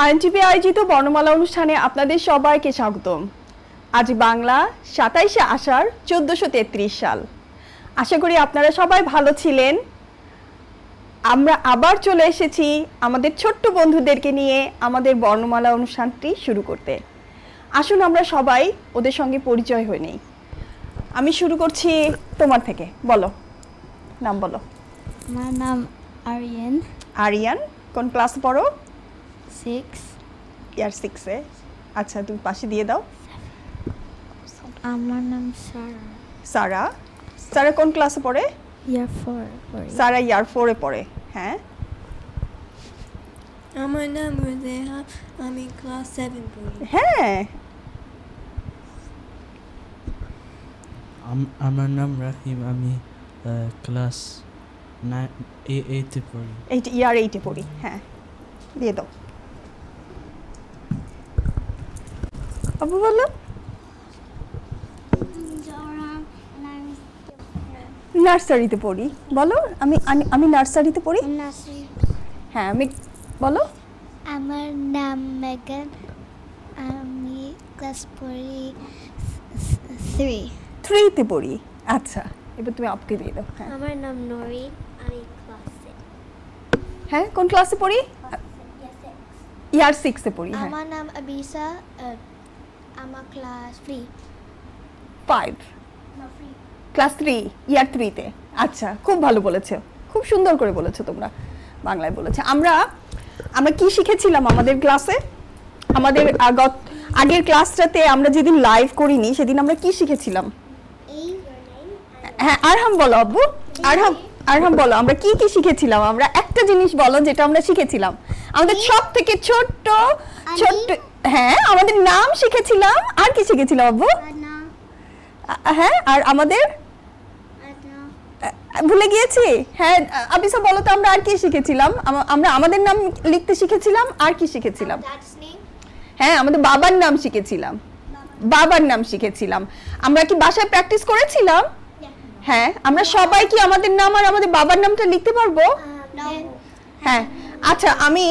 আইএনটিভি আয়োজিত বর্ণমালা অনুষ্ঠানে আপনাদের সবাইকে স্বাগতম। আজ বাংলা 27শে আষাঢ় 1433 সাল। আশা করি আপনারা সবাই ভালো ছিলেন। আমরা আবার চলে এসেছি আমাদের ছোট্ট বন্ধুদেরকে নিয়ে আমাদের বর্ণমালা অনুষ্ঠানটি শুরু করতে। আসুন আমরা সবাই ওদের সঙ্গে পরিচয় হয়ে নেই। আমি শুরু করছি তোমার থেকে, বলো, নাম বলো। আমার নাম আরিয়ান। আরিয়ান, কোন ক্লাস পড়ো? 6। ইয়ার 6-এ। আচ্ছা, তুমি পাশে দিয়ে দাও। আমার নাম সারা। সারা, সারা কোন ক্লাসে পড়ে? ইয়ার 4 পড়ি। সারা ইয়ার 4-এ পড়ে। হ্যাঁ, আমার নাম রোজেহা, আমি ক্লাস 7 পড়ি। হ্যাঁ, আমার নাম রাহিম, আমি ক্লাস 8-এ পড়ি। ইয়ার 8-এ পড়ি। হ্যাঁ, দিয়ে দাও। আবু বলো। নার্সারিতে পড়ি। বলো, আমি আমি নার্সারিতে পড়ি। হ্যাঁ, আমি বলো। আমার নাম মেগান, আমি ক্লাস পড়ি 3। 3-তে পড়ি। আচ্ছা, এবার তুমি আপকে দিয়ে দাও। হ্যাঁ, আমার নাম নরিন, আমি ক্লাস 6। হ্যাঁ, কোন ক্লাসে পড়ি? ইয়ার 6-এ পড়ি। হ্যাঁ, আমার নাম আবিসা, আমার ক্লাস 3। 5, ক্লাস 3, ইয়ার 3-তে। আচ্ছা, খুব ভালো বলেছো, খুব সুন্দর করে বলেছো তোমরা, বাংলায় বলেছো। আমরা কি শিখেছিলাম আমাদের ক্লাসে? আমাদের আগের ক্লাসটাতে আমরা যেদিন লাইভ করিনি সেদিন আমরা কি শিখেছিলাম? হ্যাঁ, আরহাম বলো আব্বু। আরহাম বলো, আমরা কি কি শিখেছিলাম? আমরা একটা জিনিস বলো যেটা আমরা শিখেছিলাম। আমাদের সব থেকে ছোট্ট, হ্যাঁ, আমাদের নাম শিখেছিলাম। আর কি শিখেছিলাম আব্বু? হ্যাঁ, আর আমাদের ভুলে গিয়েছি। হ্যাঁ, আবিসা বলো তো, আমরা আর কি শিখেছিলাম? আমরা আমাদের নাম লিখতে শিখেছিলাম। আর কি শিখেছিলাম? হ্যাঁ, আমাদের বাবার নাম শিখেছিলাম। বাবার নাম শিখেছিলাম। আমরা কি বাসায় প্র্যাকটিস করেছিলাম? হ্যাঁ, আমরা সবাই কি আমাদের নাম আর আমাদের বাবার নামটা লিখতে পারবো? হ্যাঁ, আচ্ছা, আমি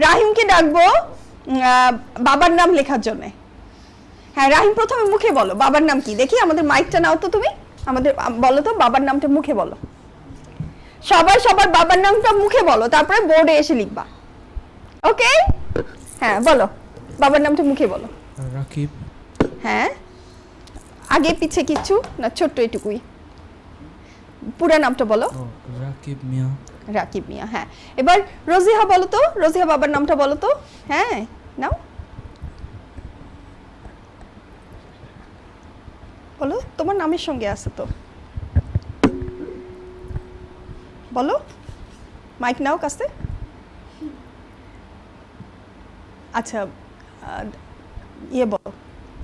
রাহিমকে ডাকবো বাবার নাম লেখার জন্য। হ্যাঁ, রাহিম প্রথমে মুখে বলো বাবার নাম কি, দেখি। আমাদের মাইকটা নাও তো তুমি, আমাদের বলো তো বাবার নামটা মুখে বলো। সবাই সবার বাবার নামটা মুখে বলো, তারপরে বোর্ডে এসে লিখবা। ওকে? হ্যাঁ, বলো বাবার নামটা মুখে বলো। রাকিব। হ্যাঁ, আগে পিছে কিচ্ছু না, ছোট্ট এটুকুই। পুরো নামটা বলো। রাকিব মিয়া। রাকিব মিয়া। হ্যাঁ, এবার রোজিহা বলো তো, রোজিহা বাবার নামটা বলো তো। হ্যাঁ, নাও বলো, তোমার নামের সঙ্গে আছে তো, বলো। মাইক নাও কাছে। আচ্ছা, ইয়ে বলো।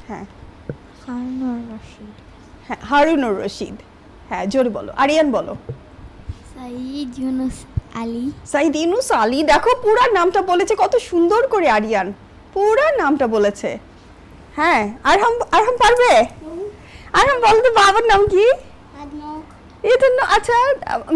হ্যাঁ, হারুনুর রশিদ। হ্যাঁ, হারুনুর রশিদ। হ্যাঁ, জোরে বলো। আরিয়ান বলো। সাইদ ইউনুস আলী। সাইদ ইউনুস আলী। দেখো, পুরা নামটা বলেছে কত সুন্দর করে। আরিয়ান পুরা নামটা বলেছে। হ্যাঁ, আরহাম পারবে? আরহাম বলো তো বাবার নাম কি? এটা না, আচ্ছা,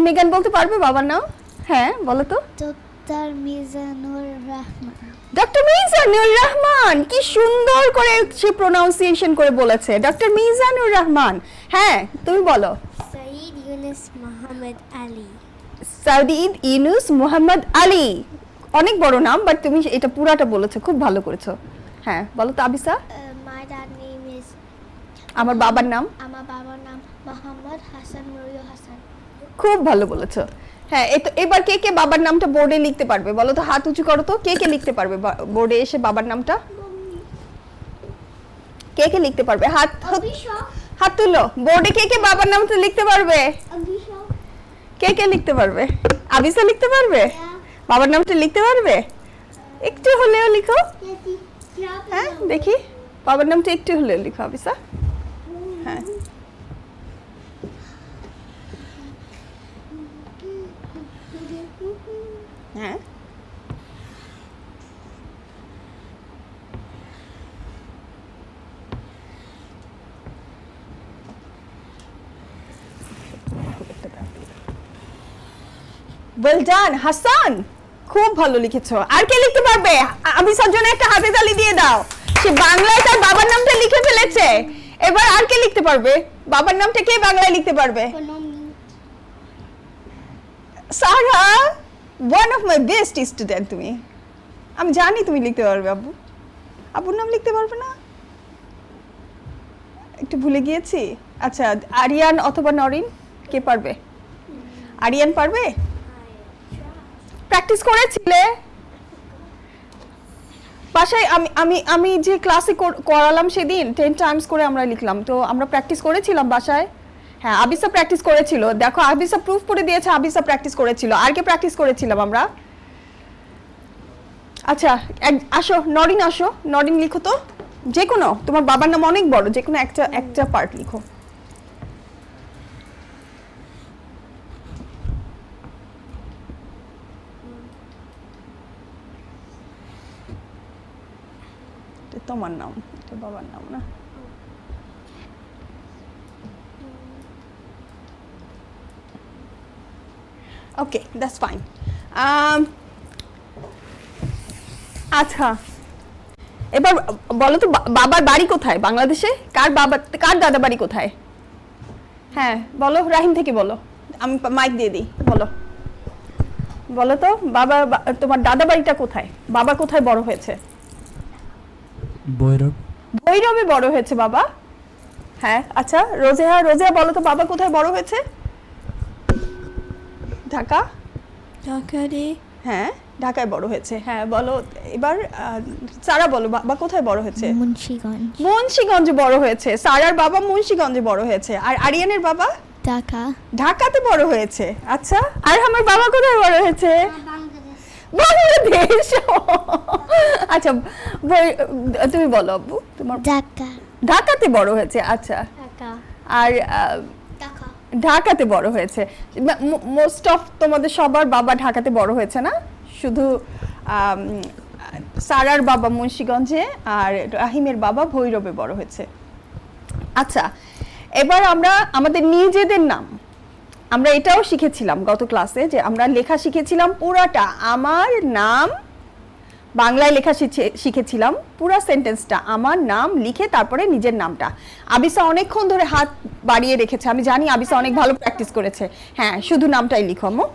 মেগান বলতে পারবে বাবার নাম? হ্যাঁ, বলো তো। ডক্টর মিজানুর রহমান। ডক্টর মিজানুর রহমান। কি সুন্দর করে সে প্রোনাউন্সিয়েশন করে বলেছে, ডক্টর মিজানুর রহমান। হ্যাঁ, তুমি বলো। সাইদ ইউনুস মোহাম্মদ আলী। সাইদ ইউনুস মোহাম্মদ আলী। অনেক বড় নাম, বাট তুমি এটা পুরাটা বলেছো, খুব ভালো করেছো। হ্যাঁ, বলো তো আবিসা। My dad name is. আমার বাবার নাম। আমার বাবার নাম মোহাম্মদ হাসান মরিয়ম হাসান। খুব ভালো বলেছো। হ্যাঁ, এবার কে কে বাবার নামটা বোর্ডে লিখতে পারবে? বলো তো, হাত উঁচু করো তো, কে কে লিখতে পারবে বোর্ডে এসে বাবার নামটা? কে কে লিখতে পারবে? হাত তুলো। বোর্ডে কে কে বাবার নামটা লিখতে পারবে? কে কে লিখতে পারবে? আবিসা লিখতে পারবে? বাবার নামটা লিখতে পারবে? একটু হলেও লিখো। হ্যাঁ, দেখি বাবার নামটা একটু হলেও লিখো আবিসা। হ্যাঁ, হ্যাঁ, ওয়েল ডান হাসান। খুব ভালো লিখেছো। আর কে লিখতে পারবে? আবিসার জন্য একটা হাতে তালি দিয়ে দাও। সে বাংলায় তার বাবার নামটা লিখে ফেলেছে। এবার আর কে লিখতে পারবে? বাবার নামটা কে বাংলায় লিখতে পারবে? Sara, one of my best student তুমি। আমি জানি তুমি লিখতে পারবে আব্বু। আব্বুর নাম লিখতে পারবে না? একটু ভুলে গিয়েছি। আচ্ছা, আরিয়ান অথবা নরিন, কে পারবে? আরিয়ান পারবে? প্র্যাকটিস করেছিলে বাসায়? আমি যে ক্লাসে করালাম সেদিন 10 টাইমস করে আমরা লিখলাম, তো আমরা প্র্যাকটিস করেছিলাম বাসায়। হ্যাঁ, আবিসা প্র্যাকটিস করেছিল। দেখো, আবিসা প্রুফ করে দিয়েছে আবিসা প্র্যাকটিস করেছিল। আর কে প্র্যাকটিস করেছিলাম আমরা? আচ্ছা, আসো নরিন, আসো নরিন, লিখো তো। যে কোনো, তোমার বাবার নাম অনেক বড়, যে কোনো একটা পার্ট লিখো। তোমার নাম, এটা বাবার নাম না? ওকে, দ্যাটস ফাইন। আচ্ছা, এবার বলো তো বাবার বাড়ি কোথায় বাংলাদেশে? কার দাদা বাড়ি কোথায়? হ্যাঁ বলো, রাহিম থেকে বলো, আমি মাইক দিয়ে দিই। বলো তো তোমার দাদা বাড়িটা কোথায়? বাবা কোথায় বড় হয়েছে? ভৈরবে বড় হয়েছে বাবা। হ্যাঁ, আচ্ছা রোজেহা বলো তো বাবা কোথায় বড় হয়েছে? ঢাকা। হ্যাঁ, ঢাকায় বড় হয়েছে। হ্যাঁ বলো এবার, সারা বলো বাবা কোথায় বড় হয়েছে? মুন্সিগঞ্জে বড় হয়েছে। সারার বাবা মুন্সিগঞ্জে বড় হয়েছে। আর আরিয়ানের বাবা ঢাকাতে বড় হয়েছে। আচ্ছা, আর আমার বাবা কোথায় বড় হয়েছে? বাংলাদেশ। আচ্ছা, তুমি বলো আব্বু, তোমার ঢাকাতে বড় হয়েছে। আচ্ছা, আর ঢাকাতে বড় হয়েছে। মোস্ট অফ তোমাদের সবার বাবা ঢাকাতে বড় হয়েছে না? শুধু সারার বাবা মুন্সিগঞ্জে আর রাহিমের বাবা ভৈরবে বড় হয়েছে। আচ্ছা, এবার আমরা আমাদের নিজেদের নাম, আমরা এটাও শিখেছিলাম গত ক্লাসে, যে আমরা লেখা শিখেছিলাম পুরাটা। আমার নাম বাংলায় লেখা শিখেছিলাম, পুরা সেন্টেন্সটা আমার নাম লিখে তারপরে নিজের নামটা। আবিসা অনেকক্ষণ ধরে হাত বাড়িয়ে রেখেছে, আমি জানি আবিসা অনেক ভালো প্র্যাকটিস করেছে। হ্যাঁ, শুধু নামটাই লিখো আম্মু,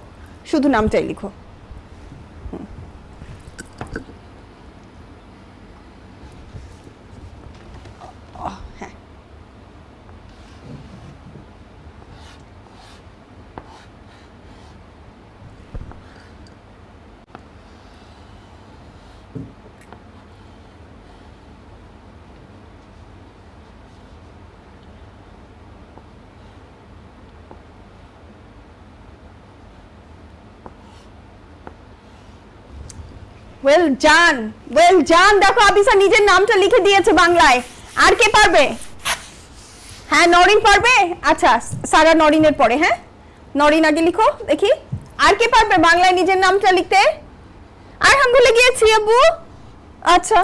শুধু নামটাই লিখো। হ্যাঁ, ওয়েল ডান। দেখো আবিসা নিজের নামটা লিখে দিয়েছে বাংলায়। আর কে পারবে? হ্যাঁ, নরিন পারবে। আচ্ছা, সারা নরিনের পরে। হ্যাঁ, নরিন আগে লিখো দেখি। আর কে পারবে বাংলায় নিজের নামটা লিখতে? আর আমি ভুলে গিয়েছি আব্বু। আচ্ছা,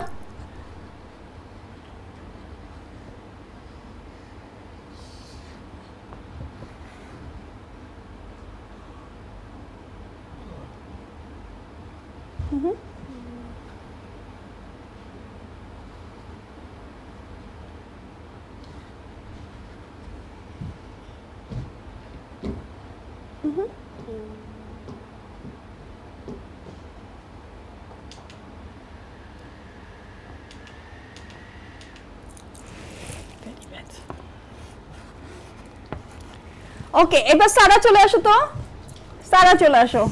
ওকে, এবার সারা চলে আসো তো। সারা চলে আসো।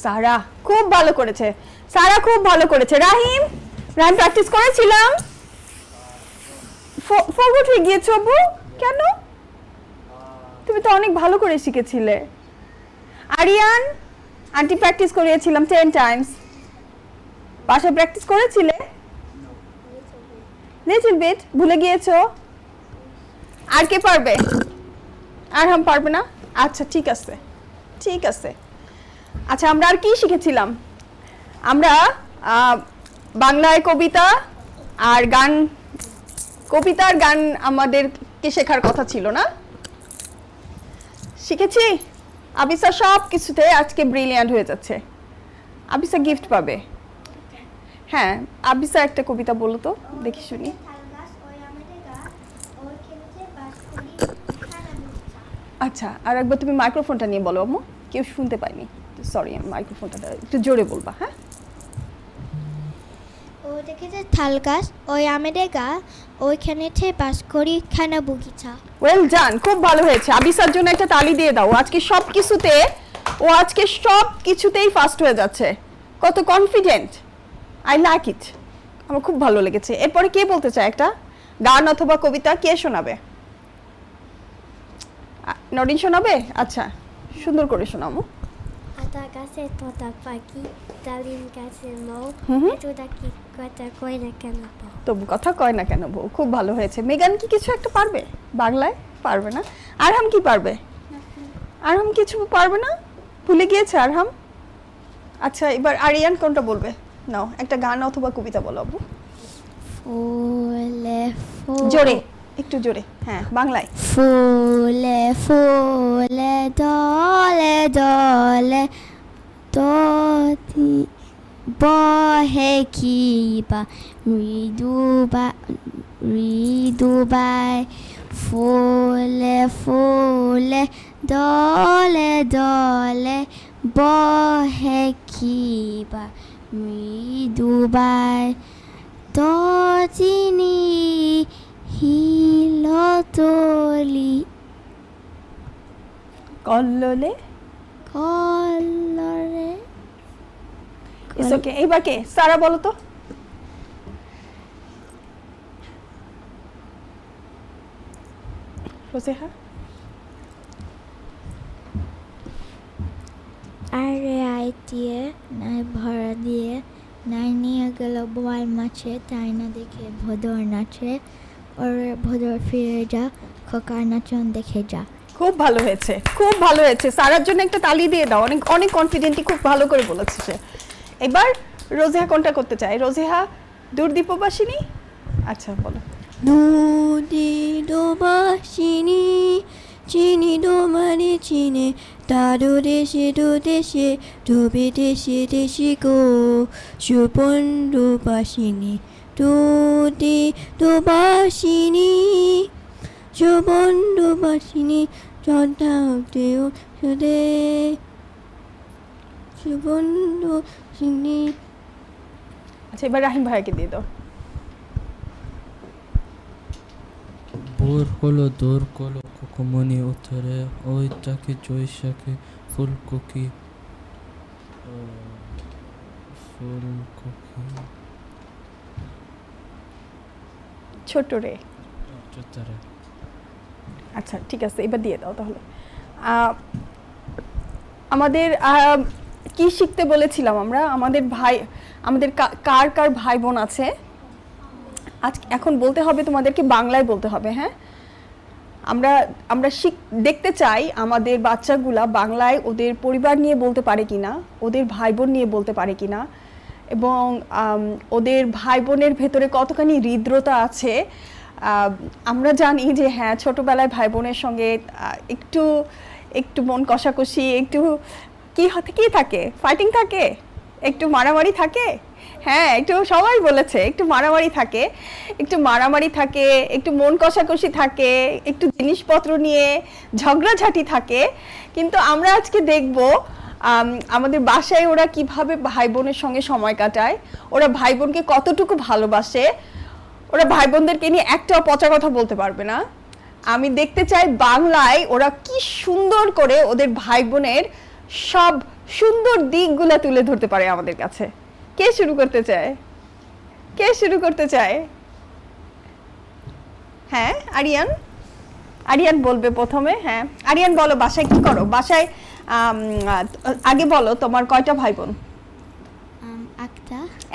সারা খুব ভালো করেছে। রাহিম প্র্যাকটিস করেছিলাম। ফরগট হয়ে গিয়েছো আব্বু? কেন? তুমি তো অনেক ভালো করে শিখেছিলে। আরিয়ান, আন্টি প্র্যাকটিস করিয়েছিলাম 10 টাইমস। বাসায় প্র্যাকটিস করেছিলে? লিটল বিট, ভুলে গিয়েছো? আর কে পারবে? আর হাম পারবে না? আচ্ছা ঠিক আছে, ঠিক আছে। আচ্ছা আমরা আর কি শিখেছিলাম? আমরা বাংলায় কবিতা আর গান, কবিতা আর গান আমাদেরকে শেখার কথা ছিল না? শিখেছি। আবিসা সব কিছুতে আজকে ব্রিলিয়ান্ট হয়ে যাচ্ছে। আবিসা গিফট পাবে। হ্যাঁ, আবিসা একটা কবিতা বলো তো দেখি শুনি। আচ্ছা, আর একবার তুমি মাইক্রোফোনটা নিয়ে বলো আম্মু, কেউ শুনতে পায়নি। সরি, মাইক্রোফোনটা একটু জোরে বলবা। হ্যাঁ, ও দেখেছে তাল গাছ, ওই আমের গা, ওইখানেতে বাস করি খানা বগিচা। ওয়েল ডান, খুব ভালো হয়েছে। আবিসার জন্য একটা তালি দিয়ে দাও। আজকে সব কিছুতেই ফার্স্ট হয়ে যাচ্ছে। কত কনফিডেন্ট, আই লাইক ইট। আমার খুব ভালো লেগেছে। এরপরে কে বলতে চায় একটা গান অথবা কবিতা? কে শোনাবে? নরিন শোনাবে? আচ্ছা, সুন্দর করে শোনামো। আতা গাছে তোতা পাখি, ডালিম গাছে মৌ, তোতা কি কথা কয় না কেন বউ? তবু কথা কয় না কেন বউ। খুব ভালো হয়েছে। মেগান কি কিছু একটা পারবে বাংলায়? পারবে না। আরহাম কি পারবে? আরহাম কিছু পারবে না, ভুলে গিয়েছে আরহাম। আচ্ছা, এবার আরিয়ান কোনটা বলবে? নাও একটা গান অথবা কবিতা বলো আব্বু। ফুলে ফুল, জোরে, একটু জোরে। হ্যাঁ, বাংলায়। ফুলে ফুলে দলে দলে দতি বহে কিবা মৃদুবাই, ফুলে ফুলে দলে দলে বহে কিবা মৃদুবাই, দতিনি হিলতলি কল্লোলে। কলরে। It's okay. এইবার কে? সারা বলো তো। রোজেহা। আরে আই দিয়ে নাই ভরা দিয়ে নাই নিয়ে গেল বোয়াল মাছে, তাই না দেখে ভোদর নাচে, ওরে ভোদর ফিরে যা, খোকার নাচন দেখে যা। খুব ভালো হয়েছে, খুব ভালো হয়েছে। সারার জন্য একটা তালি দিয়ে দাও। অনেক অনেক কনফিডেন্টলি খুব ভালো করে বলেছে সে। এবার রোজেহা কোনটা করতে চায়? রোজেহা দূরদীপবাসিনী। আচ্ছা বলো। নদী ডোবাসিনী চিনি ডোমারে চিনে, তারো দেশে ডুবে দেশে গো, সুপন ডোবাসিনী নদী ডোবাসিনী, সুপন ডোবাসিনী চন্দ্রা দেও সুদে, সুপন ডোবাসিনী। আচ্ছা, এবার রাহিম ভাইকে দিয়ে দাও। বোর হলো দোর কলো কোকমনি উত্তরে, ওই তাকে জৈশাকে ফুলকোকি ছোট রে। চুত্তরে। আচ্ছা ঠিক আছে, এবার দিয়ে দাও তাহলে। আমাদের কি শিখতে বলেছিলাম আমরা? আমাদের কার কার ভাই বোন আছে? আজ এখন বলতে হবে তোমাদেরকে, বাংলায় বলতে হবে। হ্যাঁ, আমরা দেখতে চাই আমাদের বাচ্চাগুলা বাংলায় ওদের পরিবার নিয়ে বলতে পারে কিনা, ওদের ভাই বোন নিয়ে বলতে পারে কিনা, এবং ওদের ভাই বোনের ভেতরে কতখানি হৃদ্রতা আছে। আমরা জানি যে হ্যাঁ, ছোটবেলায় ভাই বোনের সঙ্গে একটু একটু মন কষাকষি, একটু কি থাকে, ফাইটিং থাকে, একটু মারামারি থাকে। হ্যাঁ, একটু সবাই বলেছে একটু মারামারি থাকে, একটু মন কষাকষি থাকে, একটু জিনিসপত্র নিয়ে ঝগড়াঝাটি থাকে। কিন্তু আমরা আজকে দেখব আমাদের বাসায় ওরা কিভাবে ভাই বোনের সঙ্গে সময় কাটায়, ওরা ভাই বোনকে কতটুকু ভালোবাসে। ওরা ভাই বোনদেরকে নিয়ে একটাও পচা কথা বলতে পারবে না। আমি দেখতে চাই বাংলায় ওরা কি সুন্দর করে ওদের ভাই বোনের সব সুন্দর দিকগুলো তুলে ধরতে পারে আমাদের কাছে। কে শুরু করতে চায়? হ্যাঁ, আরিয়ান বলবে প্রথমে। হ্যাঁ, আরিয়ান বলো, বাসায় কি করো? বাসায় আগে বলো তোমার কয়টা ভাই বোন?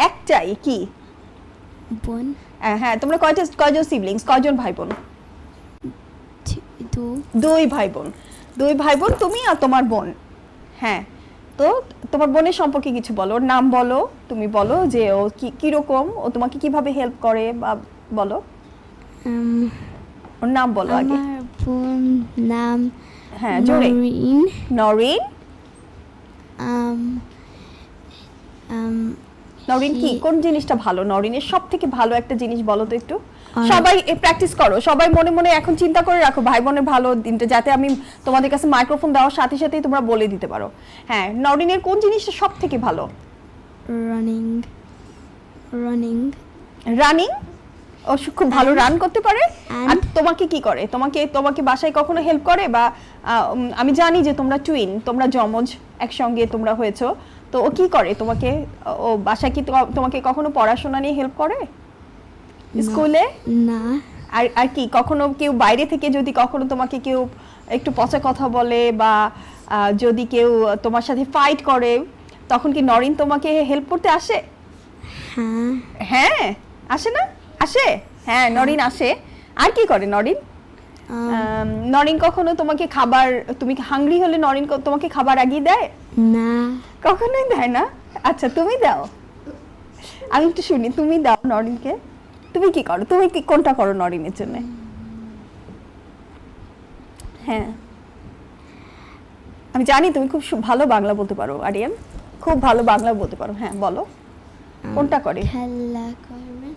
একটাই। কি বোন? হ্যাঁ, তোমরা কয়জন সিবলিংস, কয়জন ভাই বোন? দুই ভাই বোন। তুমি আর তোমার বোন। হ্যাঁ, তো তোমার বোনের সম্পর্কে কিছু বলো, ওর নাম বলো, তুমি বলো যে ও কিরকম, ও তোমাকে কিভাবে হেল্প করে বা বলো, ওর নাম বলো আগে। আমার বোন নাম হ্যাঁ, জোরে। নরিন। নরিন। um, um, নরিন কি she- কোন জিনিসটা ভালো, নরিনের সব থেকে ভালো একটা জিনিস বলো তো একটু। আর- সবাই প্র্যাকটিস করো, সবাই মনে মনে এখন চিন্তা করে রাখো ভাই বোনের ভালো দিনটা, যাতে আমি তোমাদের কাছে মাইক্রোফোন দেওয়ার সাথে সাথেই তোমরা বলে দিতে পারো। হ্যাঁ, নরিনের কোন জিনিসটা সব থেকে ভালো? running. রানিং, ও খুব ভালো রান করতে পারে। And- আর তোমাকে কি করে, তোমাকে বাসায় কখনো হেল্প করে বা আমি জানি যে তোমরা টুইন, তোমরা যমজ একসঙ্গে তোমরা হয়েছো, তো ও কি করে তোমাকে, ও বাসায় কি তোমাকে কখনো পড়াশোনা নিয়ে হেল্প করে স্কুলে? না। আর কি কখনো কেউ বাইরে থেকে যদি কখনো তোমাকে কেউ একটু পচা কথা বলে বা যদি কেউ তোমার সাথে ফাইট করে, তখন কি নরিন তোমাকে হেল্প করতে আসে? হ্যাঁ। হ্যাঁ, আসে না? আসে, হ্যাঁ নরিন আসে। আর কি করে নরিন? নরিন কখনো তোমাকে খাবার, তুমি হাংরি হলে নরিন তোমাকে খাবার আগিয়ে দেয়? না। কখনোই দেয় না। আচ্ছা, তুমি দাও, আমি একটু শুনি, তুমি দাও নরিনকে। তুমি কি করো, তুমি কি কোনটা করো নরিনের জন্য? হ্যাঁ, আমি জানি তুমি খুব ভালো বাংলা বলতে পারো আরিয়ান, খুব ভালো বাংলা বলতে পারো। হ্যাঁ বলো, কোনটা করে? খেলা করবে।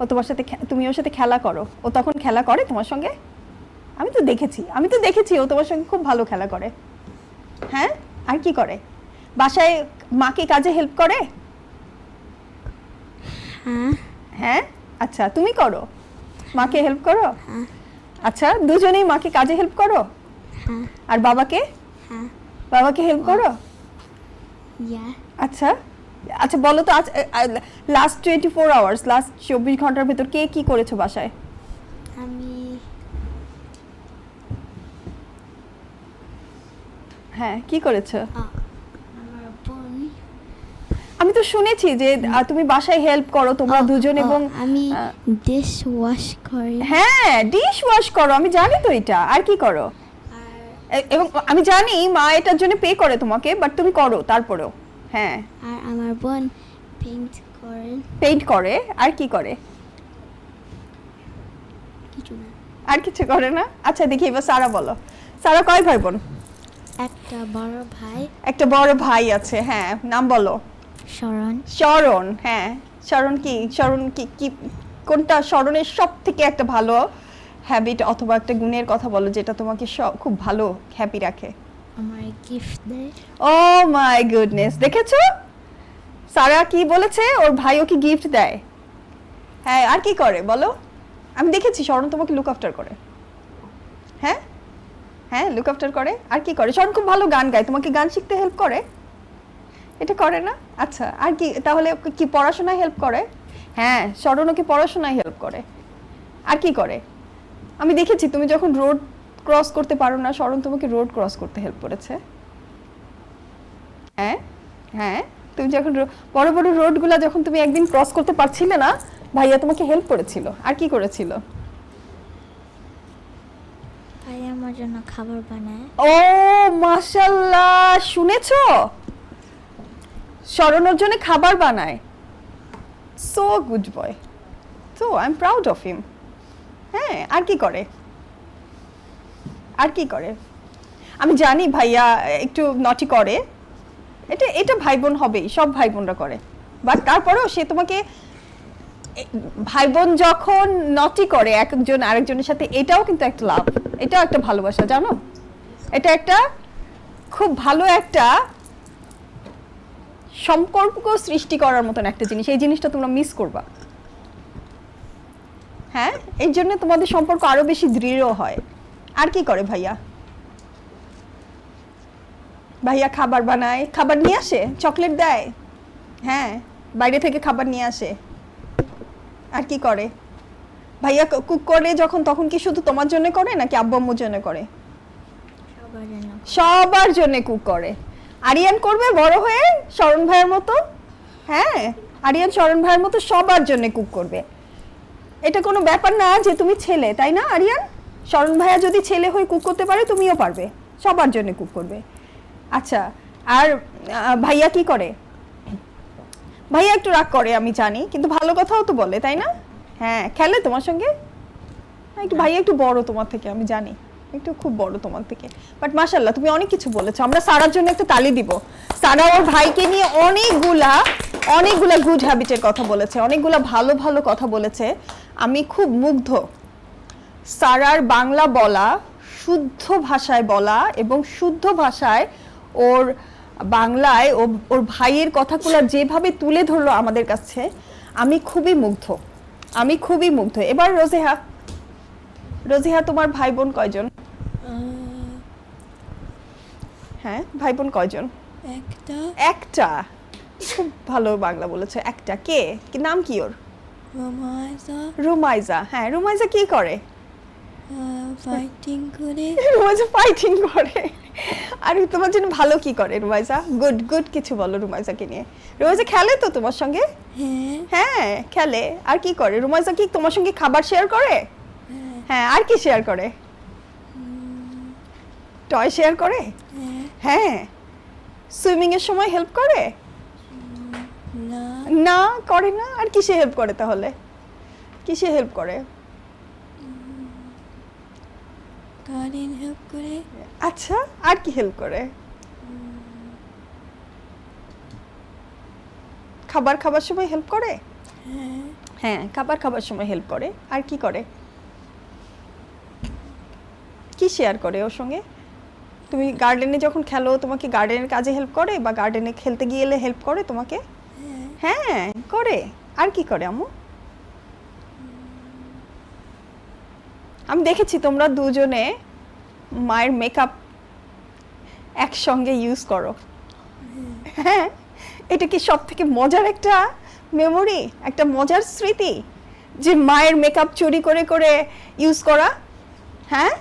ও তোমার সাথে তুমি ওর সাথে খেলা করো, ও তখন খেলা করে তোমার সঙ্গে? আমি তো দেখেছি ও তোমার সঙ্গে খুব ভালো খেলা করে। হ্যাঁ, আর কি করে? বাসায় মাকে কাজে হেল্প করে? হ্যাঁ। হ্যাঁ, আচ্ছা, তুমি করো, মাকে হেল্প করো? হ্যাঁ। আচ্ছা, দুজনেই মাকে কাজে হেল্প করো? হ্যাঁ। আর বাবাকে হ্যাঁ। হেল্প করো? ইয়া। আচ্ছা আচ্ছা, বলো তো আজ লাস্ট 24 আওয়ার্স, লাস্ট 24 ঘন্টার ভেতর কে কি করেছো বাসায়? আমি হ্যাঁ, কি করেছো? আমার বোন। আমি তো শুনেছি যে তুমি বাসায় হেল্প করো তোমরা দুজন, এবং আমি আহ, ডিশ ওয়াশ করি। হ্যাঁ, ডিশ ওয়াশ করো, আমি জানি তো এটা। আর কি করো? আর এবং আমি জানি মা এটার জন্য পে করে তোমাকে, বাট তুমি করো তারপরেও। হ্যাঁ, আর আমার বোন পেইন্ট করে। পেইন্ট করে। আর কি করে? কিছু না। আর কিছু করে না? আচ্ছা, দেখি এবার সারা বলো। সারা কয় ভাই বোন? একটা বড় ভাই একটা বড় ভাই আছে। হ্যাঁ, নাম বলো। শরণ। শরণ। হ্যাঁ, শরণ কি কোনটা শরণের সব থেকে একটা ভালো হ্যাবিট অথবা একটা গুণের কথা বলো যেটা তোমাকে খুব ভালো হ্যাপি রাখে? আমার গিফট দেয়। ও মাই গুডনেস, দেখেছো সারা কি বলেছে, ওর ভাই ওকে গিফট দেয়। হ্যাঁ, আর কি করে বলো? আমি দেখেছি শরণ তোমাকে লুক আফটার করে। হ্যাঁ হ্যাঁ, লুক আফটার করে। আর কি করে? শরণ খুব ভালো গান গায়, তোমাকে গান শিখতে হেল্প করে? এটা করে না? আচ্ছা, আর কি তাহলে কি পড়াশোনায় হেল্প করে? হ্যাঁ, শরণ ওকে পড়াশোনায় হেল্প করে। আর কি করে? আমি দেখেছি তুমি যখন রোড ক্রস করতে পারো না, শরণ তোমাকে রোড ক্রস করতে হেল্প করেছে। হ্যাঁ হ্যাঁ, তুমি যখন বড় বড় রোডগুলা যখন তুমি একদিন ক্রস করতে পারছিলে না, ভাইয়া তোমাকে হেল্প করেছিল। আর কি করেছিল? ভাই আমার জন্য খাবার বানায়। ও মাশাআল্লাহ, শুনেছো? শরণের জন্য খাবার বানায়। So good boy, so I am proud of him. হ্যাঁ, আর কি করে? আর কি করে? আমি জানি ভাইয়া একটু নটি করে, এটা ভাই বোন হবেই, সব ভাই বোনরা করে, বাট তারপরেও সে তোমাকে, ভাই বোন যখন নটি করে একজন আরেকজনের সাথে, এটাও কিন্তু একটা লাভ, এটাও একটা ভালোবাসা, জানো? এটা একটা খুব ভালো একটা সম্পর্ক সৃষ্টি করার মতন একটা জিনিস। এই জিনিসটা তোমরা মিস করবা। হ্যাঁ, এই জন্য তোমাদের সম্পর্ক আরো বেশি দৃঢ় হয়। আর কি করে ভাইয়া? ভাইয়া খাবার বানায়, খাবার নিয়ে আসে, চকলেট দেয়। হ্যাঁ, বাইরে থেকে খাবার নিয়ে আসে। আর কি করে? ভাইয়া কুক করে যখন, তখন কি শুধু তোমার জন্য করে নাকি আব্বু আম্মুর জন্য করে? সবার জন্য। সবার জন্য কুক করে। আরিয়ান করবে বড় হয়ে শরণ ভাইয়ের মতো। হ্যাঁ, আরিয়ান শরণ ভাইয়ের মতো সবার জন্য কুক করবে। এটা কোনো ব্যাপার না যে তুমি ছেলে, তাই না আরিয়ান? শরণ ভাইয়া যদি ছেলে হয়ে কুক করতে পারে, তুমিও পারবে, সবার জন্য কুক করবে। আচ্ছা, আর ভাইয়া কি করে? ভাইয়া একটু রাগ করে আমি জানি, কিন্তু ভালো কথাও তো বলে, তাই না? হ্যাঁ, খেলে তোমার সঙ্গে? একটু ভাইয়া একটু বড় তোমার থেকে, আমি জানি একটু খুব বড় তোমার থেকে, বাট মাশাআল্লাহ তুমি অনেক কিছু বলেছো। আমরা সারার জন্য একটা তালি দিব। সারা ওর ভাইকে নিয়ে অনেকগুলা গুড হ্যাবিটের কথা বলেছে, অনেকগুলা ভালো ভালো কথা বলেছে। আমি খুব মুগ্ধ। সারার বাংলা বলা, শুদ্ধ ভাষায় বলা এবং শুদ্ধ ভাষায় ওর বাংলায় ওর ভাইয়ের কথাগুলো যেভাবে তুলে ধরলো আমাদের কাছে, আমি খুবই মুগ্ধ। এবার রোজিহা তোমার ভাই বোন কয়জন? হ্যাঁ, ভাই বোন কয়জন? একটা। খুব ভালো বাংলা বলেছে, একটা। কে কি নাম কি ওর? রুমাইজা। হ্যাঁ, রুমাইজা কি করে? ফাইটিং করে। রুমাইজা ফাইটিং করে। আর তোমার জন্য ভালো কি করে রুমাইজা? গুড কিছু বলো রুমাইজাকে নিয়ে। রুমাইজা খেলে তো তোমার সঙ্গে? হ্যাঁ খেলে। আর কি করে রুমাইজা? কি তোমার সঙ্গে খাবার শেয়ার করে? হ্যাঁ, আর কি শেয়ার করে? টয় শেয়ার করে? হ্যাঁ। সুইমিং এর সময় হেল্প করে? না করে না। আর কিসে হেল্প করে তাহলে? কিসে হেল্প করে? গার্ডেন হেল্প করে। আচ্ছা, আর কি হেল্প করে? খাবার সময় হেল্প করে? হ্যাঁ, খাবার সময় হেল্প করে। আর কি করে? কি শেয়ার করে ওর সঙ্গে? তুমি গার্ডেনে যখন খেলো, তোমাকে গার্ডেনের কাজে হেল্প করে, বা গার্ডেনে খেলতে গিয়ে হেল্প করে তোমাকে? হ্যাঁ করে। আর কি করে আম্মু? আমি দেখেছি তোমরা দুজনে মায়ের মেকআপ একসঙ্গে ইউজ করো। হ্যাঁ, এটা কি সব থেকে মজার একটা মেমোরি, একটা মজার স্মৃতি, যে মায়ের মেকআপ চুরি করে করে ইউজ করা? হ্যাঁ,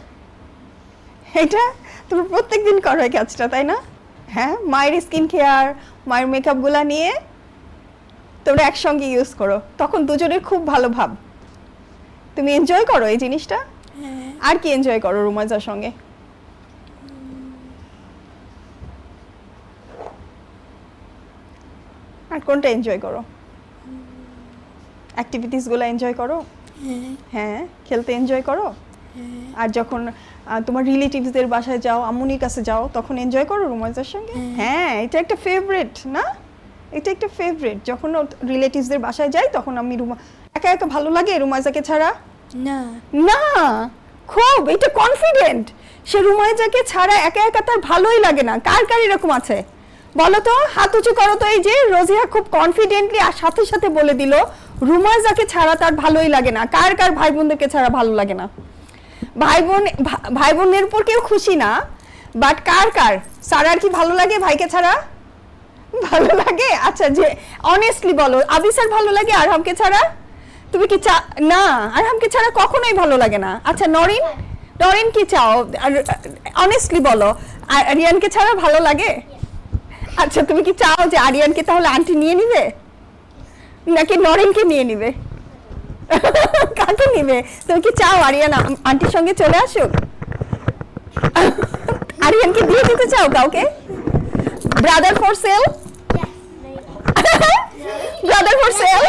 এটা তোমরা প্রত্যেকদিন করো এই কাজটা, তাই না? হ্যাঁ, মায়ের স্কিন কেয়ার, মায়ের মেকআপগুলো নিয়ে তোমরা একসঙ্গে ইউজ করো, তখন দুজনের খুব ভালো ভাব। তুমি এনজয় করো এই জিনিসটা? আর কি এনজয় করো রুমাইজার সঙ্গে? আর কোনটা এনজয় করো? অ্যাক্টিভিটিস গুলো এনজয় করো? হ্যাঁ, খেলতে এনজয় করো? আর যখন তোমার রিলেটিভসদের বাসায় যাও, আম্মুনির কাছে যাও, তখন এনজয় করো রুমাইজার সঙ্গে? হ্যাঁ, এটা একটা ফেভারিট না? এটা একটা ফেভারিট। যখন রিলেটিভসদের বাসায় যাই, তখন আমি একা একা ভালো লাগে রুমাইজাকে ছাড়া? না, খুব। এটা কনফিডেন্ট। সে রুমাইজাকে ছাড়া একা একা তার ভালোই লাগে না। কার কার এরকম আছে বলো তো? হাত উঁচু করো তো। এই যে রোজিয়া খুব কনফিডেন্টলি আর সাথে সাথে বলে দিল রুমাইজাকে ছাড়া তার ভালোই লাগে না। কার কার ভাই বোনদেরকে ছাড়া ভালো লাগে না? ভাই বোনের উপর কেউ খুশি না, বাট কার কার সারার কি ভালো লাগে ভাইকে ছাড়া? ভালো লাগে। আচ্ছা, যে অনেস্টলি বলো, আবিসার ভালো লাগে আরহামকে ছাড়া? তুমি কি না, আরহামকে ছাড়া কখনোই ভালো লাগে না। আচ্ছা, নরিন কি চাও? অনেস্টলি বলো, আরিয়ানকে ছাড়া ভালো লাগে? আচ্ছা, তুমি কি চাও যে আরিয়ানকে তাহলে আন্টি নিয়ে নিবে, নাকি নরিনকে নিয়ে নিবে? কাকে নিবে? তুমি কি চাও আরিয়ান আন্টির সঙ্গে চলে আসুক? আরিয়ানকে দিয়ে দিতে চাও কাউকে? Brother for sale? Brother for sale?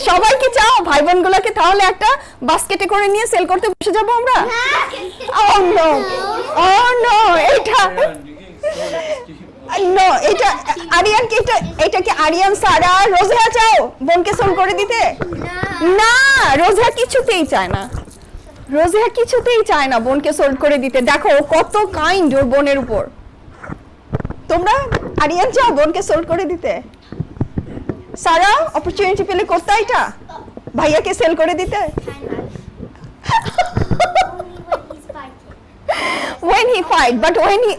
সবাই কি চাও ভাই বোনগুলোকে তাহলে একটা বাস্কেটে করে নিয়ে সেল করতে বসে যাবো আমরা? এটা আরিয়ানকে, এটা কি আরিয়ান সারা রোজিয়া চাও বোনকে সেল করে দিতে? না, রোজিয়া কিছুতেই চায় না। রোজিয়া কিছুতেই চায় না বোনকে সোল্ড করে দিতে। দেখো কত কাইন্ড ওর বোনের উপর। তোমরা আরিয়ান চাও বোনকে সোল্ড করে দিতে? সারা অপরচুনিটি পেলে করতে এটা, ভাইয়াকে সেল করে দিতে? when he fight, but when he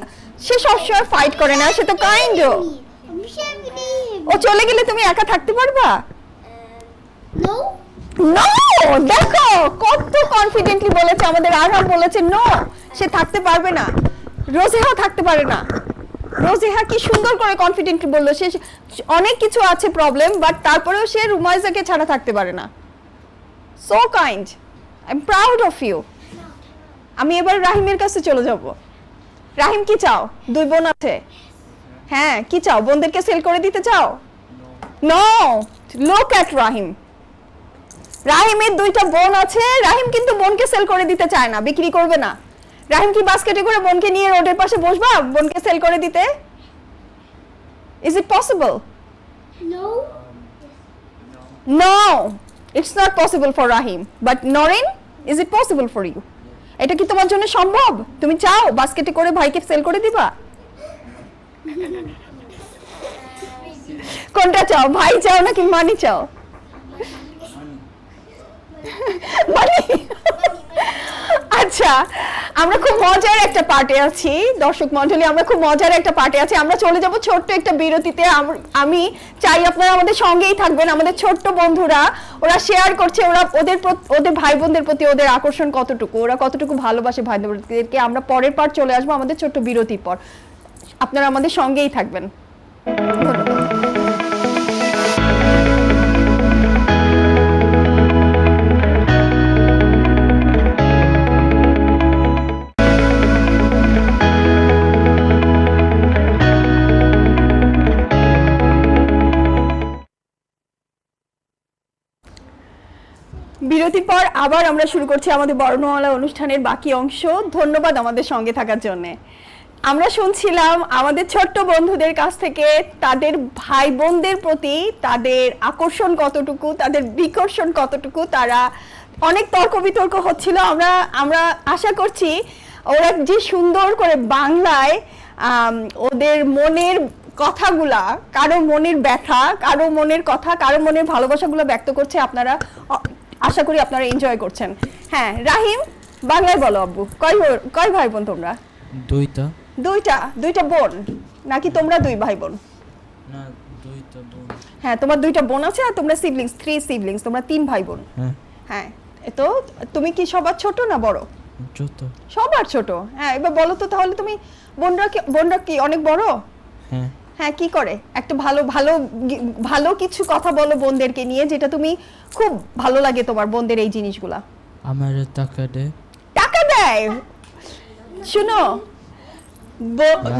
সে সবসময় ফাইট করে না, সে তো কাইন্ড। ও চলে গেলে তুমি একা থাকতে পারবা? নো, দেখো কত কনফিডেন্টলি বলেছে আমাদের আরহাম, বলেছে নো, সে থাকতে পারবে না। রোজিহা থাকতে পারে না। রোজিহা কি সুন্দর করে কনফিডেন্টলি বললো, সে অনেক কিছু আছে প্রবলেম, বাট তারপরেও সে রুমাইজাকে ছাড়া থাকতে পারে না। So kind, I am proud of you. আমি এবার রাহিমের কাছে চলে যাব। রাহিম কি চাও? 2 বোন আছে। হ্যাঁ, কি চাও? বোনদেরকে সেল করে দিতে চাও? নো, লুক এট রাহিম। রাহিমের 2টা বোন আছে, রাহিম কিন্তু বোনকে সেল করে দিতে চায় না, বিক্রি করবে না। রাহিম কি বাস্কেটে করে বোনকে নিয়ে রোডের পাশে বসবা বোনকে সেল করে দিতে? Is it possible? No, it's not possible for Rahim. But Noreen, is it possible for you? এটা কি তোমার জন্য সম্ভব? তুমি চাও বাস্কেটে করে ভাইকে সেল করে দিবা? কোনটা চাও? ভাই চাও নাকি মানি চাও? মানি। আচ্ছা, আমরা খুব মজার একটা পার্টে আছি দর্শক মণ্ডলী, আমরা খুব মজার একটা পার্টে আছি। আমরা চলে যাব ছোট্ট একটা বিরতিতে। আমি চাই আপনারা আমাদের সঙ্গেই থাকবেন। আমাদের ছোট্ট বন্ধুরা ওরা শেয়ার করছে ওরা ওদের ভাই বোনদের প্রতি ওদের আকর্ষণ কতটুকু, ওরা কতটুকু ভালোবাসে ভাই বোনদেরকে। আমরা পরের পার্ট চলে আসবো আমাদের ছোট্ট বিরতির পর। আপনারা আমাদের সঙ্গেই থাকবেন। ধন্যবাদ। বিরতির পর আবার আমরা শুরু করছি আমাদের বর্ণমালা অনুষ্ঠানের বাকি অংশ। ধন্যবাদ আমাদের সঙ্গে থাকার জন্য। আমরা শুনছিলাম আমাদের ছোট্ট বন্ধুদের কাছ থেকে তাদের ভাই বোনদের প্রতি তাদের আকর্ষণ কতটুকু, তাদের বিকর্ষণ কতটুকু, তারা অনেক তর্ক বিতর্ক হচ্ছিল। আমরা আশা করছি ওরা যে সুন্দর করে বাংলায় ওদের মনের কথাগুলা, কারো মনের ব্যথা, কারো মনের কথা, কারো মনের ভালোবাসাগুলো ব্যক্ত করছে। আপনারা আশা করি আপনারা এনজয় করছেন। হ্যাঁ, রাহিম বাংলায় বলো আব্বু, কয় ভাই বোন তোমরা? 2টা বোন নাকি তোমরা 2 ভাই বোন? না, 2টা বোন। হ্যাঁ, তোমার 2টা বোন আছে আর তোমরা সিবলিংস, 3 সিবলিংস, তোমরা 3 ভাই বোন। হ্যাঁ, তো তুমি কি সবার ছোট না বড়? ছোট। সবার ছোট। হ্যাঁ, এবার বলো তো তাহলে তুমি বোনরা কি অনেক বড়? হ্যাঁ। হ্যাঁ, কি করে? একটা ভালো কিছু কথা বলো বোনদেরকে নিয়ে, যেটা তুমি খুব ভালো লাগে তোমার বোনদের এই জিনিসগুলা। আমার টাকা দেয়। টাকা দেয়? শুনো,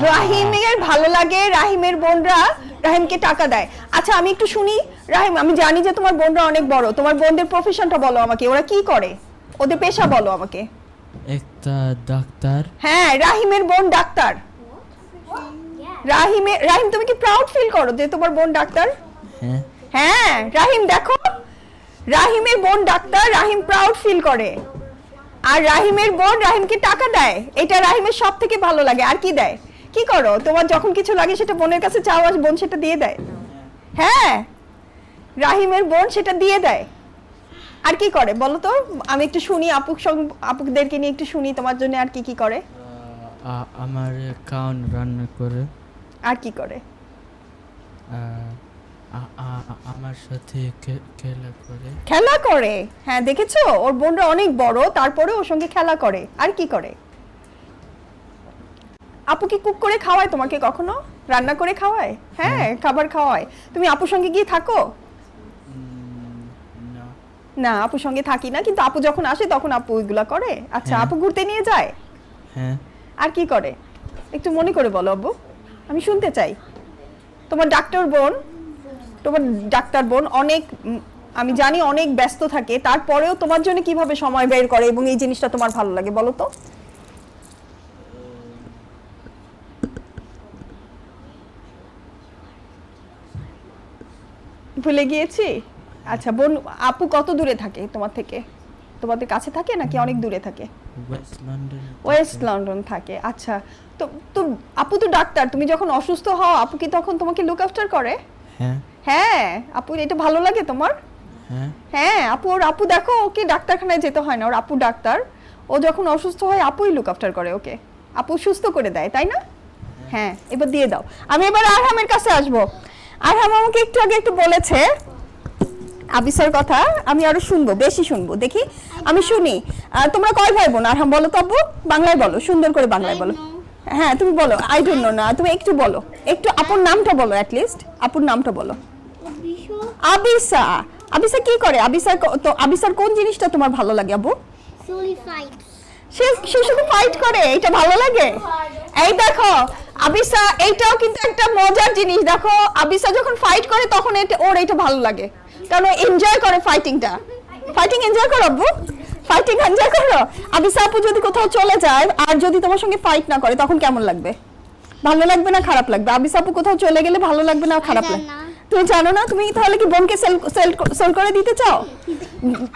রাহিমের ভালো লাগে, রাহিমের বোনরা রাহিমকে টাকা দেয়। আচ্ছা, আমি একটু শুনি। রাহিম, আমি জানি যে তোমার বোনরা অনেক বড়, তোমার বোনদের প্রফেশনটা বলো আমাকে, ওরা কি করে, ওদের পেশা বলো আমাকে। একটা ডাক্তার। হ্যাঁ, রাহিমের বোন ডাক্তার। রাহিম, তুমি কি প্রাউড ফিল করো যে তোমার বোন ডাক্তার? হ্যাঁ। হ্যাঁ, রাহিম দেখো, রাহিমের বোন ডাক্তার, রাহিম প্রাউড ফিল করে। আর রাহিমের বোন রাহিমকে টাকা দেয়, এটা রাহিমের সব থেকে ভালো লাগে। আর কি দেয়? কি করো তোমার যখন কিছু লাগে সেটা বোনের কাছে চাও আর বোন সেটা দিয়ে দেয়? হ্যাঁ, রাহিমের বোন সেটা দিয়ে দেয়। আর কি করে বলো তো, আমি একটু শুনি, আপুদেরকে নিয়ে একটু শুনি তোমার জন্য আর কি কি করে। আমার খাওয়ান রান্না করে। আর কি করে? আমার সাথে খেলা করে। খেলা করে? হ্যাঁ, দেখেছো ওর বোনরা অনেক বড়, তারপরে ওর সঙ্গে খেলা করে। আর কি করে? আপু কি কুক করে খাওয়ায় তোমাকে কখনো? রান্না করে খাওয়ায়? হ্যাঁ, খাবার খাওয়ায়। তুমি আপুর সঙ্গে গিয়ে থাকো? না, আপুর সঙ্গে থাকি না, কিন্তু আপু যখন আসে তখন আপু ওইগুলা করে। আচ্ছা, আপু ঘুরতে নিয়ে যায়? হ্যাঁ। আর কি করে একটু মনে করে বলো আব্বু, আমি শুনতে চাই। তোমার ডাক্তার বোন অনেক, আমি জানি অনেক ব্যস্ত থাকে, তারপরেও তোমার জন্য কিভাবে সময় বের করে এবং এই জিনিসটা তোমার ভালো লাগে বলো তো? ভুলে গিয়েছি। আচ্ছা, বোন আপু কত দূরে থাকে তোমার থেকে? তোমাদের কাছে থাকে নাকি অনেক দূরে থাকে? ওয়েস্ট লন্ডন থাকে। আচ্ছা, তো আপু তো ডাক্তার, তুমি যখন অসুস্থ হও আপু কি তখন তোমাকে লুক আফটার করে? হ্যাঁ। হ্যাঁ, আপু এটা ভালো লাগে তোমার? হ্যাঁ। হ্যাঁ, আপু দেখো, ওকে ডাক্তারখানায় যেতে হয় না, ওর আপু ডাক্তার। ও যখন অসুস্থ হয় আপুই লুক আফটার করে ওকে, আপু সুস্থ করে দেয়, তাই না? হ্যাঁ, এবার দিয়ে দাও। আমি এবার আরহামের কাছে আসবো। আরহাম আমাকে একটু আগে একটু বলেছে আবিসার কথা, আমি আরো শুনবো, বেশি শুনবো, দেখি আমি শুনি। তোমরা কয় ভাই বোন আরহাম বলো তো আব্বু, বাংলায় বলো, সুন্দর করে বাংলায় বলো। হ্যাঁ, তুমি বলো। আই ডোন্ট নো না, তুমি একটু বলো, একটু আপুর নামটা বলো, অ্যাট লিস্ট আপুর নামটা বলো। আবিসা কি করে? আবিসার কোন জিনিসটা তোমার ভালো লাগে আব্বু? সে সে শুধু ফাইট করে, এটা ভালো লাগে? এই দেখো আবিসা, এইটাও কিন্তু একটা মজার জিনিস। দেখো আবিসা যখন ফাইট করে তখন ওর এটা ভালো লাগে, কারণ এনজয় করে ফাইটিংটা। ফাইটিং এনজয় করো আব্বু, ফাইটিং এনজয় করো। আবিসা আপু যদি কোথাও চলে যায় আর যদি তোমার সঙ্গে ফাইট না করে তখন কেমন লাগবে? ভালো লাগবে না খারাপ লাগবে? আবিসা আপু কোথাও চলে গেলে ভালো লাগবে না খারাপ লাগবে? তুমি জানো না? তুমি তাহলে কি বোনকে সেল করে দিতে চাও?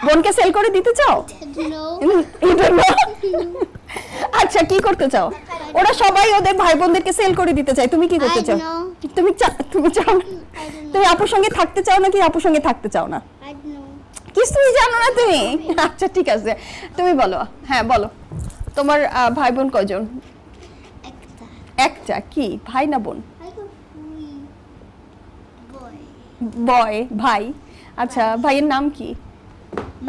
বোনকে সেল করে দিতে চাও? You don't know? আচ্ছা কি করতে চাও? ওরা সবাই ওদের ভাই বোনদেরকে সেল করে দিতে চায়, তুমি কি করতে চাও? তুমি চাও না? তুমি আপুর সঙ্গে থাকতে চাও নাকি আপুর সঙ্গে থাকতে চাও না? কিছুই জানো না তুমি? আচ্ছা ঠিক আছে, তুমি বলো। হ্যাঁ বলো, তোমার ভাই বোন কয়জন? একটা। কি ভাই না বোন? বয়, ভাই। আচ্ছা ভাইয়ের নাম কি?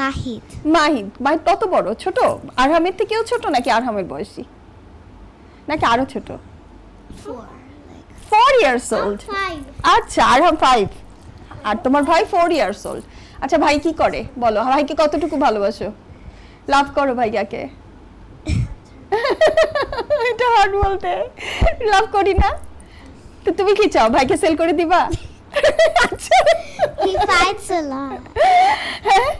মাহিদ। মাহিদ। মাহিদ কত বড়? ছোট? আরহামের থেকেও ছোট নাকি আরহামের বয়সী, নাকি আরো ছোট? 4 years old। আচ্ছা আরহাম 5 আর তোমার ভাই 4 years old। আচ্ছা ভাই কি করে বলো? ভাইকে কতটুকু ভালোবাসো? লাভ করো ভাইয়াকে? এটা হার্ড বলতে, লাভ করি না তো। তুমি কি চাও, ভাইকে সেল করে দিবা? আচ্ছা He fights a lot. হ্যাঁ,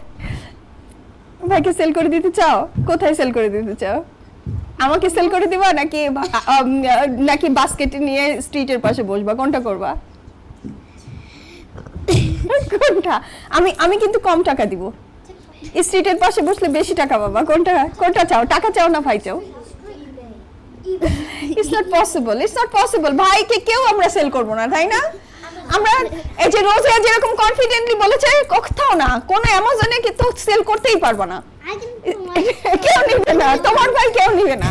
ভাইকে সেল করে দিতে চাও? কোথায় সেল করে দিতে চাও? আমাকে সেল করে দিবা নাকি নাকি বাস্কেটে নিয়ে স্ট্রিটের পাশে বসবা? কোনটা করবা? কোনটা? আমি কিন্তু কম টাকা দিব, স্ট্রিটের পাশে বসলে বেশি টাকা পাবা। কোনটা চাও? টাকা চাও না ভাই চাও? It's not possible. ভাইকে কেউ আমরা সেল করব না, তাই না? আমরা এই যে রোজিয়া যেরকম কনফিডেন্টলি বলেছে, কোথাও না, কোন অ্যামাজনে কি তো সেল করতেই পারবে না, কেউ নিবে না। তোমার ভাই কেউ নিবে না,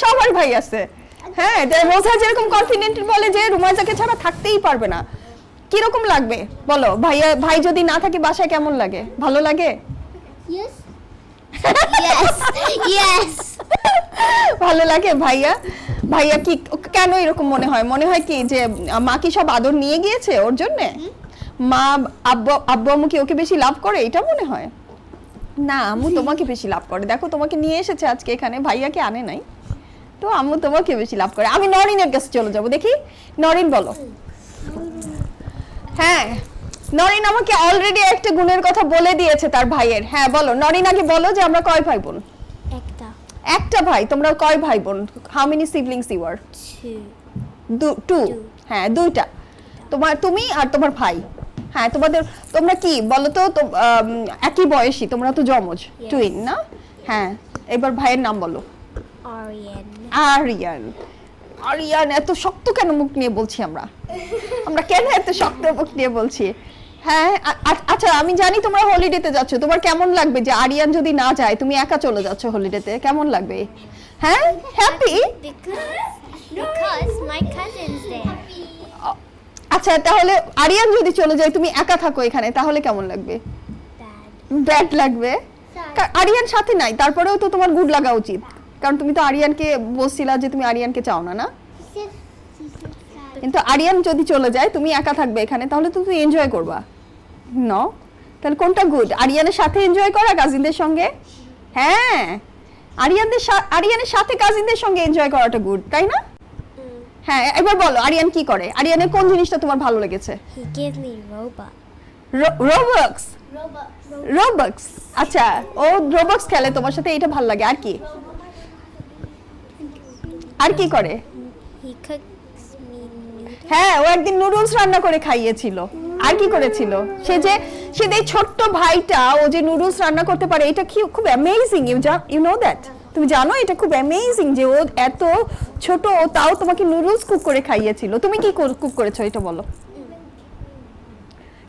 সবার ভাই আছে। হ্যাঁ, রোজিয়া যেরকম কনফিডেন্টলি বলে যে রুমাইজাকে ছাড়া থাকতেই পারবে না, কিরকম লাগবে বলো? ভাই যদি না থাকে বাসায় কেমন লাগে? ভালো লাগে? Yes. Yes. ভালো লাগে? ভাইয়া কি কেন এরকম মনে হয়? মনে হয় কি যে মা কি সব আদর নিয়ে গিয়েছে ওর জন্য? মা আব্বু আম্মু কি ওকে বেশি লাভ করে, এটা মনে হয়? না, আম্মু তোমাকে বেশি লাভ করে। দেখো তোমাকে নিয়ে এসেছে আজকে এখানে, ভাইয়াকে আনে নাই, তো আম্মু তোমাকে বেশি লাভ করে। আমি নরিনের কাছে চলে যাব, দেখি নরিন বলো। হ্যাঁ, নরিন আমাকে অলরেডি একটা গুণের কথা বলে দিয়েছে তার ভাইয়ের। হ্যাঁ বলো নরিন, আগে বলো যে আমরা কয় ভাই বোন? একটা ভাই। তোমরা কয় ভাই বোন? How many siblings you are? 2। হ্যাঁ, 2টা। তুমি আর তোমার ভাই। হ্যাঁ, তোমরা কি বলো তো, একই বয়সী, তোমরা তো জমজ, টুইন না? হ্যাঁ, এবার ভাইয়ের নাম বলো। আরিয়ান। এত শক্ত কেন মুখ নিয়ে বলছি আমরা কেন এত শক্ত মুখ নিয়ে বলছি? হ্যাঁ, আচ্ছা আমি জানি তোমরা হলিডেতে যাচ্ছ, তোমার কেমন লাগবে যে আরিয়ান যদি না যায়, তুমি একা চলে যাচ্ছ হলিডেতে, কেমন লাগবে? হ্যাঁ, happy? Because my cousin's there. আচ্ছা তাহলে আরিয়ান যদি চলে যায়, তুমি একা থাকো এখানে, তাহলে কেমন লাগবে? ব্যাড লাগবে। আরিয়ান সাথে নাই, তারপরেও তো তোমার গুড লাগা উচিত, কারণ তুমি তো আরিয়ানকে বলছিলা যে তুমি আরিয়ানকে চাও না, না? কিন্তু আরিয়ান যদি চলে যায়, তুমি একা থাকবে এখানে, তাহলে তো তুমি এনজয় করবা। নো, তাহলে কোনটা গুড? আরিয়ানের সাথে এনজয় করা, কাজিনদের সঙ্গে? হ্যাঁ, আরিয়ানের সাথে কাজিনদের সঙ্গে এনজয় করাটা গুড, তাই না? হ্যাঁ, এবার বলো আরিয়ান কি করে? আরিয়ানের কোন জিনিসটা তোমার ভালো লেগেছে? He gave me রোবক্স। আচ্ছা, ও রোবক্স খেলে তোমার সাথে, এটা ভালো লাগে। আর কি করে? He cooks me noodles. হ্যাঁ, ও একদিন নুডলস রান্না করে খাইয়েছিল। আর কি করেছিল? সে যে ছোট্ট ভাইটা, ও যে নুডলস রান্না করতে পারে, এটা কি খুব অ্যামেজিং। You know that? তুমি জানো এটা খুব অ্যামেজিং যে ও এত ছোট, তাও তোমাকে নুডলস কুক করে খাইয়েছিল। তুমি কি কুক করেছো এটা বলো?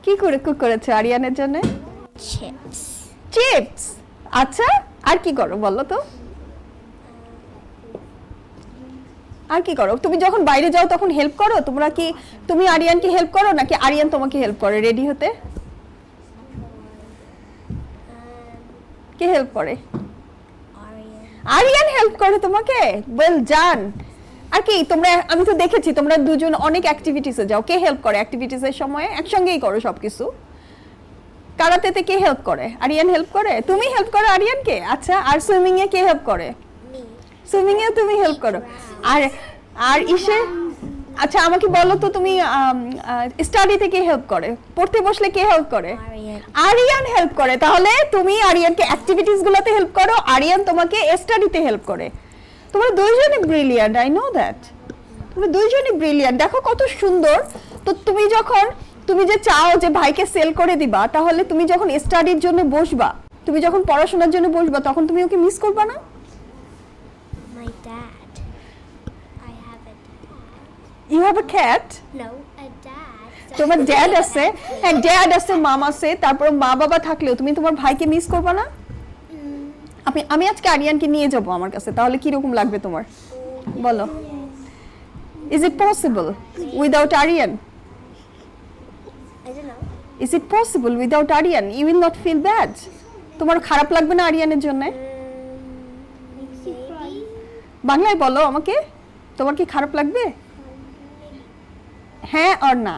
কি করে কুক করেছো আরিয়ানের জন্য? চিপস। আচ্ছা, আর কি করো বলো তো? আর কি করো? তুমি যখন বাইরে যাও তখন হেল্প করো? তুমি আরিয়ানকে হেল্প করো নাকি আরিয়ান তোমাকে হেল্প করে রেডি হতে? কে হেল্প করে? আরিয়ান হেল্প করে তোমাকে? Well done. আর কি তোমরা, আমি তো দেখেছি তোমরা দুজন অনেক অ্যাক্টিভিটিসে যাও। কে হেল্প করে অ্যাক্টিভিটিসের সময়? একসঙ্গেই করো সবকিছু। কারাতেতে কে হেল্প করে? আরিয়ান হেল্প করে? তুমি হেল্প করো আরিয়ানকে? আচ্ছা, আর সুইমিং এ কে হেল্প করে? Me. সুইমিং এ তুমি হেল্প করো আর আর ইসে আচ্ছা আমাকে বলো তো তুমি স্টাডিতে কে হেল্প করে পড়তে বসলে কে হেল্প করে Aryan. আরিয়ান হেল্প করে তাহলে তুমি আরিয়ানকে অ্যাক্টিভিটিস গুলোতে হেল্প করো আরিয়ান তোমাকে স্টাডিতে হেল্প করে তোমরা দুইজনই ব্রিলিয়ান্ট আই নো দ্যাট তোমরা দুইজনই ব্রিলিয়ান্ট দেখো কত সুন্দর তো তুমি যে চাও যে ভাইকে সেল করে দিবা তাহলে তুমি যখন স্টাডির জন্য বসবা তুমি যখন পড়াশোনার জন্য বসবা তখন তুমি ওকে মিস করবা না My dad. I have a dad. You have a cat No, a dad. তোমার ড্যাড আছে হ্যাঁ ড্যাড আছে মাম আছে তারপর মা বাবা থাকলেও তুমি তোমার ভাইকে মিস করবা না আমি আজকে আরিয়ানকে নিয়ে যাব আমার কাছে তাহলে কি রকম লাগবে তোমার বলো is it possible without Aryan I don't know. Is it possible without Aryan you will not feel bad তোমার খারাপ লাগবে না আরিয়ানের জন্য Maybe. বাংলায় বলো আমাকে তোমার কি খারাপ লাগবে হ্যাঁ অর না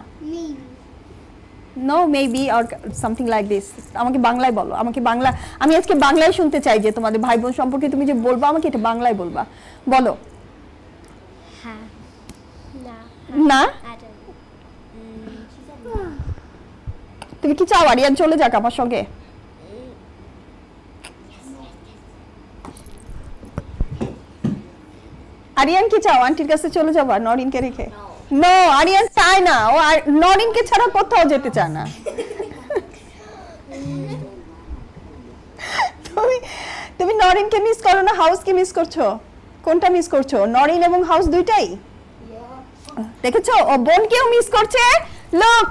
know maybe or something like this আমাকে বাংলায় বলো আমাকে বাংলা আমি আজকে বাংলায় শুনতে চাই যে তোমাদের ভাই বোন সম্পর্কে তুমি যে বলবা আমাকে এটা বাংলায় বলবা বলো Ha. No. না I don't. তুমি কি চাও আরিয়ান চলে যাক আমার সঙ্গে আরিয়ান কি চাও আন্টির কাছে চলে যাবা নরিনকে রেখে নো আরিয়ান চায় না ও নরিনকে ছাড়া কোথাও যেতে চায় না তুমি নরিনকে মিস করো না হাউসকে মিস করছো কোনটা মিস করছো নরিন এবং হাউস দুইটাই দেখেছো ও বোনকেও মিস করছে লুক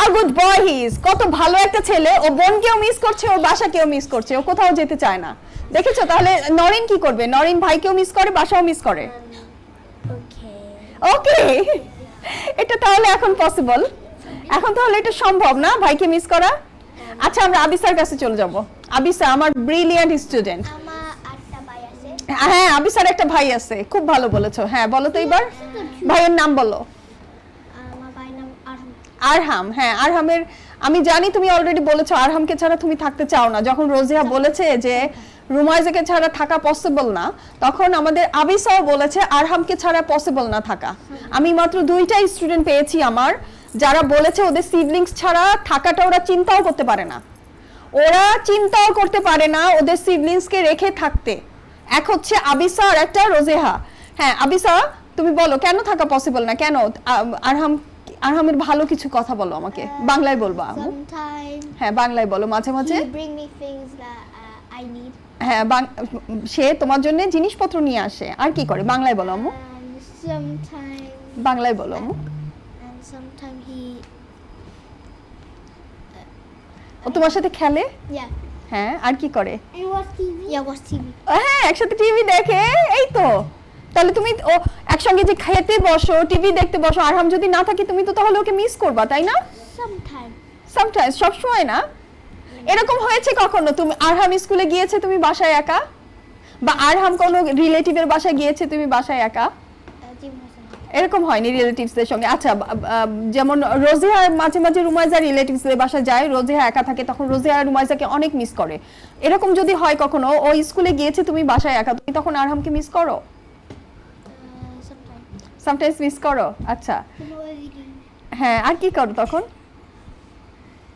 আর গুড বয় হি ইজ কত ভালো একটা ছেলে ও বোনকেও মিস করছে ওর বাসাকেও মিস করছে ও কোথাও যেতে চায় না দেখেছো তাহলে নরিন কি করবে নরিন ভাইকেও মিস করে বাসাও মিস করে Okay. ওকে এটা তাহলে এখন পসিবল এখন তাহলে এটা সম্ভব না ভাইকে মিস করা আচ্ছা আমরা আবিসার কাছে চলে যাব আবিসা আমার ব্রিলিয়ান্ট স্টুডেন্ট আমার একটা ভাই আছে হ্যাঁ আবিসার একটা ভাই আছে খুব ভালো বলেছো হ্যাঁ বলো তো এবার ভাইয়ের নাম বলো আমার ভাইয়ের নাম আরহাম আরহাম হ্যাঁ আরহামের আমি জানি তুমি অলরেডি বলেছো আরহামকে ছাড়া তুমি থাকতে চাও না যখন রোজিয়া বলেছে যে রুমাইজাকে ছাড়া থাকা পসিবল না তখন আমাদের আবিসাও বলেছে আরহামকে ছাড়া পসিবল না থাকা আমি মাত্র দুইটা স্টুডেন্ট পেয়েছি আমার যারা বলেছে ওদের সিবলিংস ছাড়া থাকাটা ওরা চিন্তাও করতে পারে না ওদের সিবলিংসকে রেখে থাকতে এক হচ্ছে আবিসা আর একটা রোজেহা হ্যাঁ আবিসা তুমি বলো কেন থাকা পসিবল না কেন আরহামের ভালো কিছু কথা বলো আমাকে বাংলায় বলবা আম্মু? Sometimes হ্যাঁ বাংলায় বলো মাঝে মাঝে he bring me things that I need. হ্যাঁ সে তোমার জন্য জিনিসপত্র নিয়ে আসে আর কি করে বাংলায় বলো আম্মু And sometimes বাংলায় বলো আম্মু he ও তোমার সাথে খেলে yeah. হ্যাঁ আর কি করে And watch TV. Yeah, watch TV. হ্যাঁ একসাথে টিভি দেখে এই তো তাহলে তুমি ও একসঙ্গে যে খেতে বসো টিভি দেখতে বসো আরহাম যদি না থাকে তুমি তো তাহলে ওকে মিস করবা তাই না Sometimes. সামটাইমস সব সময় না এরকম হয়েছে কখনো তুমি আরহাম স্কুলে গিয়েছে তুমি বাসায় একা বা আরহাম কোনো রিলেটিভের বাসায় গিয়েছে তুমি বাসায় একা এরকম হয়নি রিলেটিভসদের সঙ্গে আচ্ছা যেমন রোজিয়া মাঝে মাঝে রুমাইজা রিলেটিভসদের বাসায় যায় রোজিয়া একা থাকে তখন রোজিয়া রুমাইজাকে অনেক মিস করে এরকম যদি হয় কখনো ও স্কুলে গিয়েছে তুমি বাসায় একা তুমি তখন আরহামকে মিস করো Sometimes. সামটাইমস মিস করো আচ্ছা হ্যাঁ আর কি করো তখন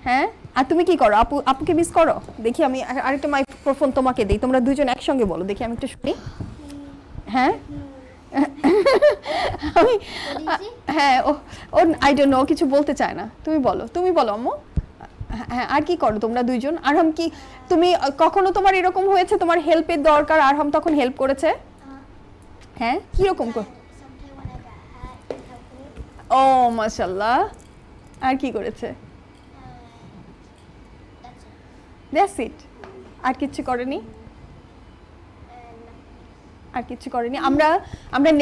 হ্যাঁ আর তুমি কি করো আপুকে মিস করো দেখি আমি আরেকটা মাইক্রোফোন তোমাকে দিই তোমরা দুইজন একসঙ্গে বলো দেখি আমি একটু শুনি হ্যাঁ আমি হ্যাঁ ও আই ডোন্ট নো কিছু বলতে চায় না তুমি বলো আম্মু হ্যাঁ আর কি করো তোমরা দুইজন আরহাম কি তুমি কখনো তোমার এরকম হয়েছে তোমার হেল্পের দরকার আরহাম তখন হেল্প করেছে হ্যাঁ কি রকম Sometimes when I got hurt, he helped me. ও মাশাআল্লাহ আর কি করেছে That's it. দ্যাটস ইট আর কিছু করেনি আর কিছু করেনি আমরা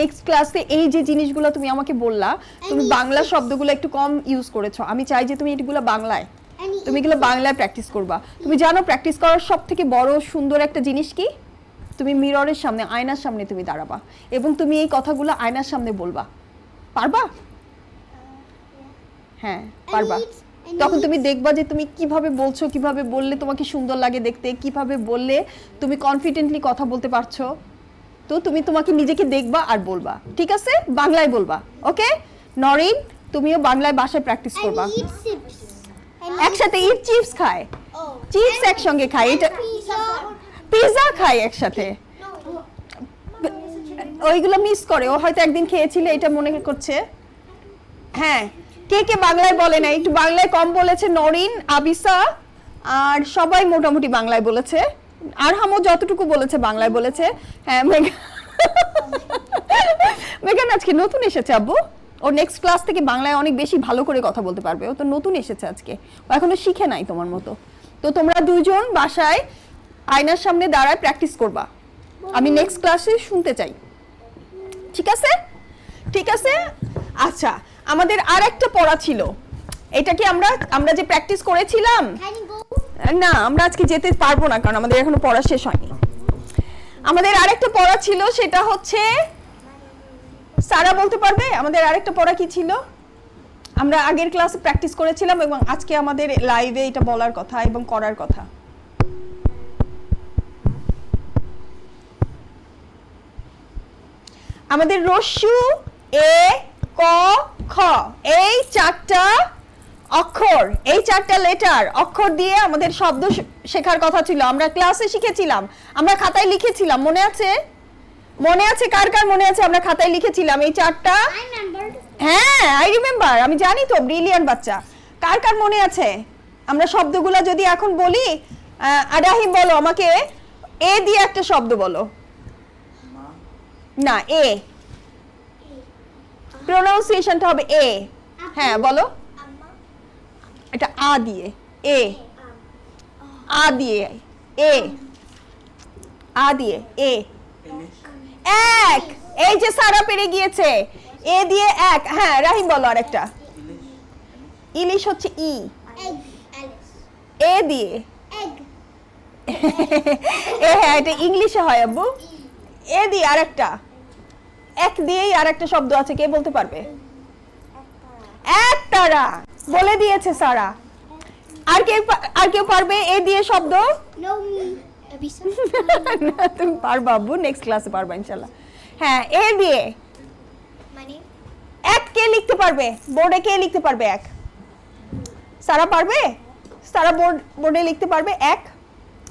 নেক্সট ক্লাসে এই যে জিনিসগুলো তুমি আমাকে বললা তুমি বাংলা শব্দগুলো একটু কম ইউজ করেছো আমি চাই যে তুমি এগুলো বাংলায় তুমি এগুলো বাংলায় প্র্যাকটিস করবা তুমি জানো প্র্যাকটিস করার সবথেকে বড় সুন্দর একটা জিনিস কি তুমি মিররের সামনে আয়নার সামনে তুমি দাঁড়াবা এবং তুমি এই কথাগুলো আয়নার সামনে বলবা পারবা হ্যাঁ পারবা তখন তুমি দেখবা যে তুমি কিভাবে বলছো কিভাবে বললে তোমাকে সুন্দর লাগে দেখতে কিভাবে বললে তুমি কনফিডেন্টলি কথা বলতে পারছো তো তুমি তোমাকে নিজেকে দেখবা আর বলবা, ঠিক আছে? বাংলায় বলবা, ওকে? নরিন, তুমিও বাংলায় বাসায় প্র্যাকটিস করবা। একসাথে ইট চিপস খায়, চিপস একসঙ্গে খায়, এটা পিৎজা খায় একসাথে, ওইগুলো মিস করে। ও হয়তো একদিন খেয়েছিল, এটা মনে করছে। হ্যাঁ, কে কে বাংলায় বলে না? একটু বাংলায় কম বলেছে নরিন, আবিসা, আর সবাই মোটামুটি বাংলায় বলেছে। আরহামও যতটুকু বলেছে বাংলায় বলেছে। হ্যাঁ, মেগান আজকে নতুন এসেছে আব্বু, ও নেক্সট ক্লাস থেকে বাংলায় অনেক বেশি ভালো করে কথা বলতে পারবে। ও তো নতুন এসেছে আজকে, ও এখনো শিখে নাই তোমার মতো। তো তোমরা দুজন বাসায় আয়নার সামনে দাঁড়ায় প্র্যাকটিস করবা, আমি নেক্সট ক্লাসে শুনতে চাই, ঠিক আছে? ঠিক আছে। আচ্ছা, আমাদের আর একটা পড়া ছিল, এটা কি আমরা যে প্র্যাকটিস করেছিলাম, না আমরা আজকে যেতে পারবো না কারণ আমাদের এখনো পড়া শেষ হয়নি। আমাদের আরেকটা পড়া ছিল, সেটা হচ্ছে, সারা বলতে পারবে আমাদের আরেকটা পড়া কি ছিল? আমরা আগের ক্লাসে প্র্যাকটিস করেছিলাম এবং আজকে আমাদের লাইভে এটা বলার কথা এবং করার কথা। আমাদের রস্যু, এ, ক, খ, এই চারটা অক্ষর, এই চারটা লেটার অক্ষর দিয়ে আমাদের শব্দ শেখার কথা ছিল। আমরা ক্লাসে শিখেছিলাম, আমরা খাতায় লিখেছিলাম, মনে আছে? মনে আছে? কার কার মনে আছে? আমরা খাতায় লিখেছিলাম এই চারটা। হ্যাঁ, আই রিমেম্বার, আমি জানি তো, ব্রিলিয়ান্ট বাচ্চা। কার কার মনে আছে? আমরা শব্দগুলো যদি এখন বলি, আরাহিম বলো আমাকে, এ দিয়ে একটা শব্দ বলো। না, এ প্রোনাউন্সিয়েশনটা হবে এ। হ্যাঁ বলো, এটা আ দিয়ে, এ, আ দিয়ে, এ, আ দিয়ে, এ, এক। এই যে সারা পেরে গিয়েছে, এ দিয়ে এক। হ্যাঁ, রাহিম বলো আরেকটা। ইলিশ হচ্ছে ই, এ দিয়ে। এ, হ্যাঁ, এটা ইংলিশে হয় আব্বু। এ দিয়ে আরেকটা, এক দিয়েই আরেকটা শব্দ আছে, কে বলতে পারবে? একতারা, বলে দিয়েছে সারা। আর কেউ পারবে এ দিয়ে শব্দ? না, তুমি পারবা আব্বু, নেক্সট ক্লাসে পারবা ইনশাআল্লাহ। হ্যাঁ, এ দিয়ে এক কে লিখতে পারবে? বোর্ডে কে লিখতে পারবে এক? সারা পারবে? সারা বোর্ডে লিখতে পারবে এক?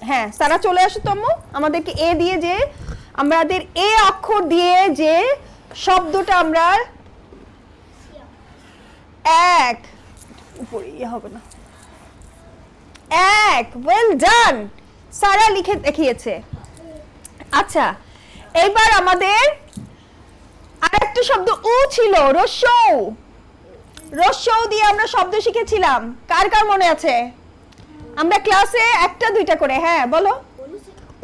হ্যাঁ, সারা চলে আসো তো আম্মু, আমাদেরকে এ দিয়ে যে, আমাদের এ অক্ষর দিয়ে যে শব্দটা আমরা এক, উপরে ইয়ে হবে না, এক। ওয়েল ডান, সারা লিখে দেখিয়েছে। আচ্ছা, এইবার আমাদের আরেকটা শব্দ উ ছিল, রস্যৌ। রস্যৌ দিয়ে আমরা শব্দ শিখেছিলাম, কার কার মনে আছে? আমরা ক্লাসে একটা দুইটা করে। হ্যাঁ বলো,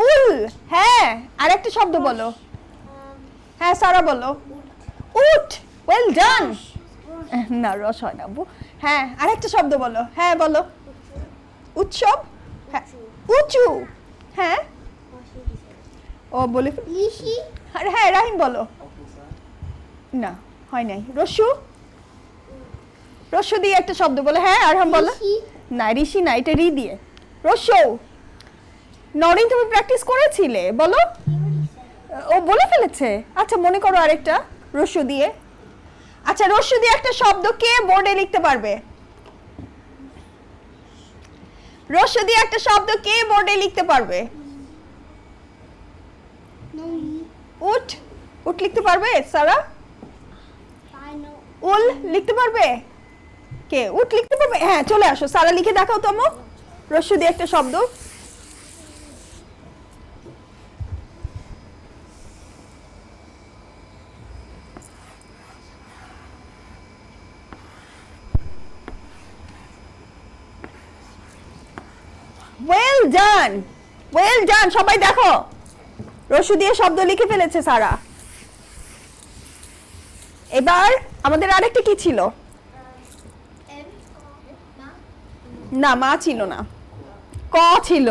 উল। হ্যাঁ, আরেকটা শব্দ বলো। হ্যাঁ, সারা বলো, উট। Well done. না, রস হয় না আব্বু। হ্যাঁ, আরেকটা শব্দ বলো। হ্যাঁ বলো, উৎসব। হ্যাঁ, উঁচু। হ্যাঁ, ও বলে, হ্যাঁ রাহিম বলো। না, হয় নাই। রস্যু, রস্যু দিয়ে একটা শব্দ বলো। হ্যাঁ, আরহাম বলো। না, ঋষি না, এটা রি দিয়ে, রস্যৌ। নরিন, তুমি প্র্যাকটিস করেছিলে, বলো। ও বলে ফেলেছে। আচ্ছা, মনে করো আরেকটা রস্যু দিয়ে। আচ্ছা, রস্যু দিয়ে একটা শব্দ কে বোর্ডে লিখতে পারবে? রস্যু দিয়ে একটা শব্দ কে বোর্ডে লিখতে পারবে? উট। উট লিখতে পারবে সারা? উল লিখতে পারবে? কে উট লিখতে পারবে? হ্যাঁ, চলে আসো, সারা লিখে দেখাও তো। রস্যু দিয়ে একটা শব্দ। Well done, well done. সবাই দেখো, রস্যু দিয়ে শব্দ লিখে ফেলেছে সারা। এবার আমাদের আরেকটা কি ছিল? না, মা ছিল না, ক ছিল।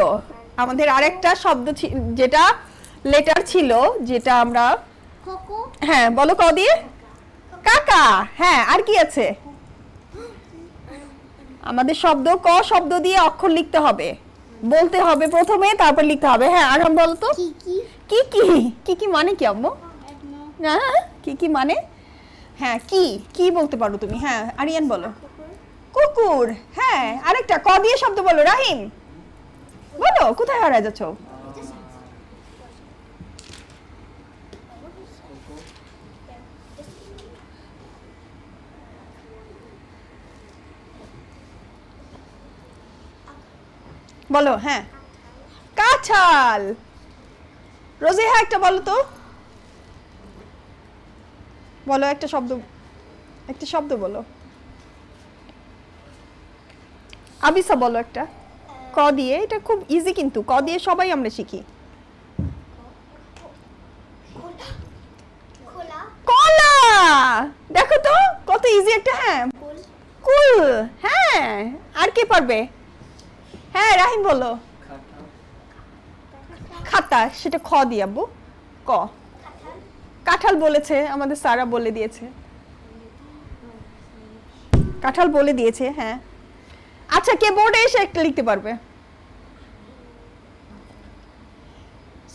আমাদের আরেকটা শব্দ যেটা লেটার ছিল, যেটা আমরা, হ্যাঁ বলো, ক দিয়ে কাকা। হ্যাঁ, আর কি আছে? আমাদের শব্দ ক শব্দ দিয়ে অক্ষর লিখতে হবে, বলতে হবে প্রথমে, তারপর লিখতে হবে। হ্যাঁ, আরহাম বলো তো। কি কি কি কি মানে কি আম্মু? না কি কি মানে? হ্যাঁ কি কি বলতে পারো তুমি? হ্যাঁ আরিয়ান বলো। কুকুর। হ্যাঁ আরেকটা ক দিয়ে শব্দ বলো রাহিম। বলো কোথায় হারিয়ে যাচ্ছ? বলো হ্যাঁ কাঁঠাল। রোজিহা একটা বলো তো, বলো একটা শব্দ বলো। আবিসা বলো একটা ক দিয়ে। এটা খুব ইজি কিন্তু ক দিয়ে সবাই আমরা শিখি। কলা। দেখো তো কত ইজি একটা। হ্যাঁ কুল। হ্যাঁ আর কে পারবে? হ্যাঁ রাহিম বলো। খাতা। সেটা খ দিয়ে আব্বু। ক। কাঁঠাল বলেছে আমাদের সারা, বলে দিয়েছে কাঁঠাল বলে দিয়েছে। হ্যাঁ আচ্ছা কে বোর্ডে এসে একটা লিখতে পারবে?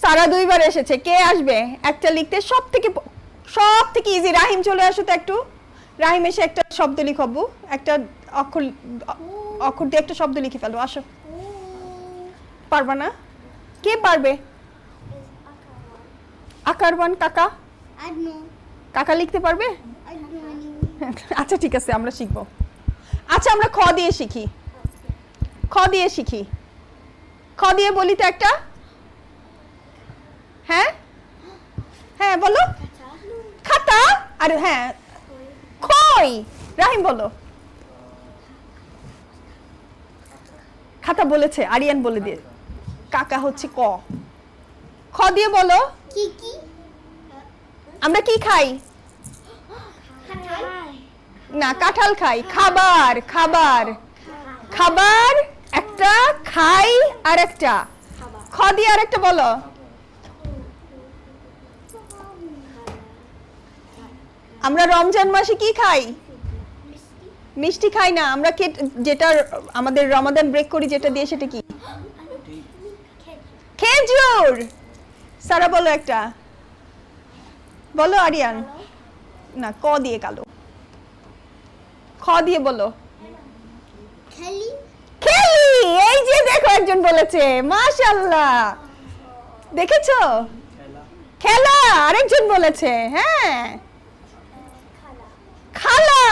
সারা 2 বার এসেছে, কে আসবে একটা লিখতে? সব থেকে ইজি। রাহিম চলে আসো তো একটু। রাহিম এসে একটা শব্দ লিখবো, একটা অক্ষর দিয়ে একটা শব্দ লিখে ফেলো। আসো। পারবা না? কে পারবে? আকারবান। কাকা। কাকা লিখতে পারবে? আচ্ছা ঠিক আছে আমরা শিখবো। আচ্ছা আমরা খ দিয়ে শিখি। খ দিয়ে বলি তো একটা। হ্যাঁ হ্যাঁ বলো। খাতা। আর হ্যাঁ খই। রাহিম বলো। খাতা বলেছে, আরিয়ান বলে দিয়ে। কাকা হচ্ছে ক। খ দিয়ে বলো। আমরা কি খাই? না কাঁঠাল খাই। খাবার। খাবার একটা, খাই আর একটা। খ দিয়ে আর একটা বলো। আমরা রমজান মাসে কি খাই? মিষ্টি খাই না আমরা। যেটা আমাদের রমাদান ব্রেক করি যেটা দিয়ে, সেটা কি? খেজুর। সারা বলো একটা। বলো আরিয়ান। না ক দিয়ে কালো। খ দিয়ে বলো। খেলি। এই যে দেখো একজন বলেছে, মাশাআল্লাহ। দেখেছো? খেলা। আরেকজন বলেছে। হ্যাঁ খালা।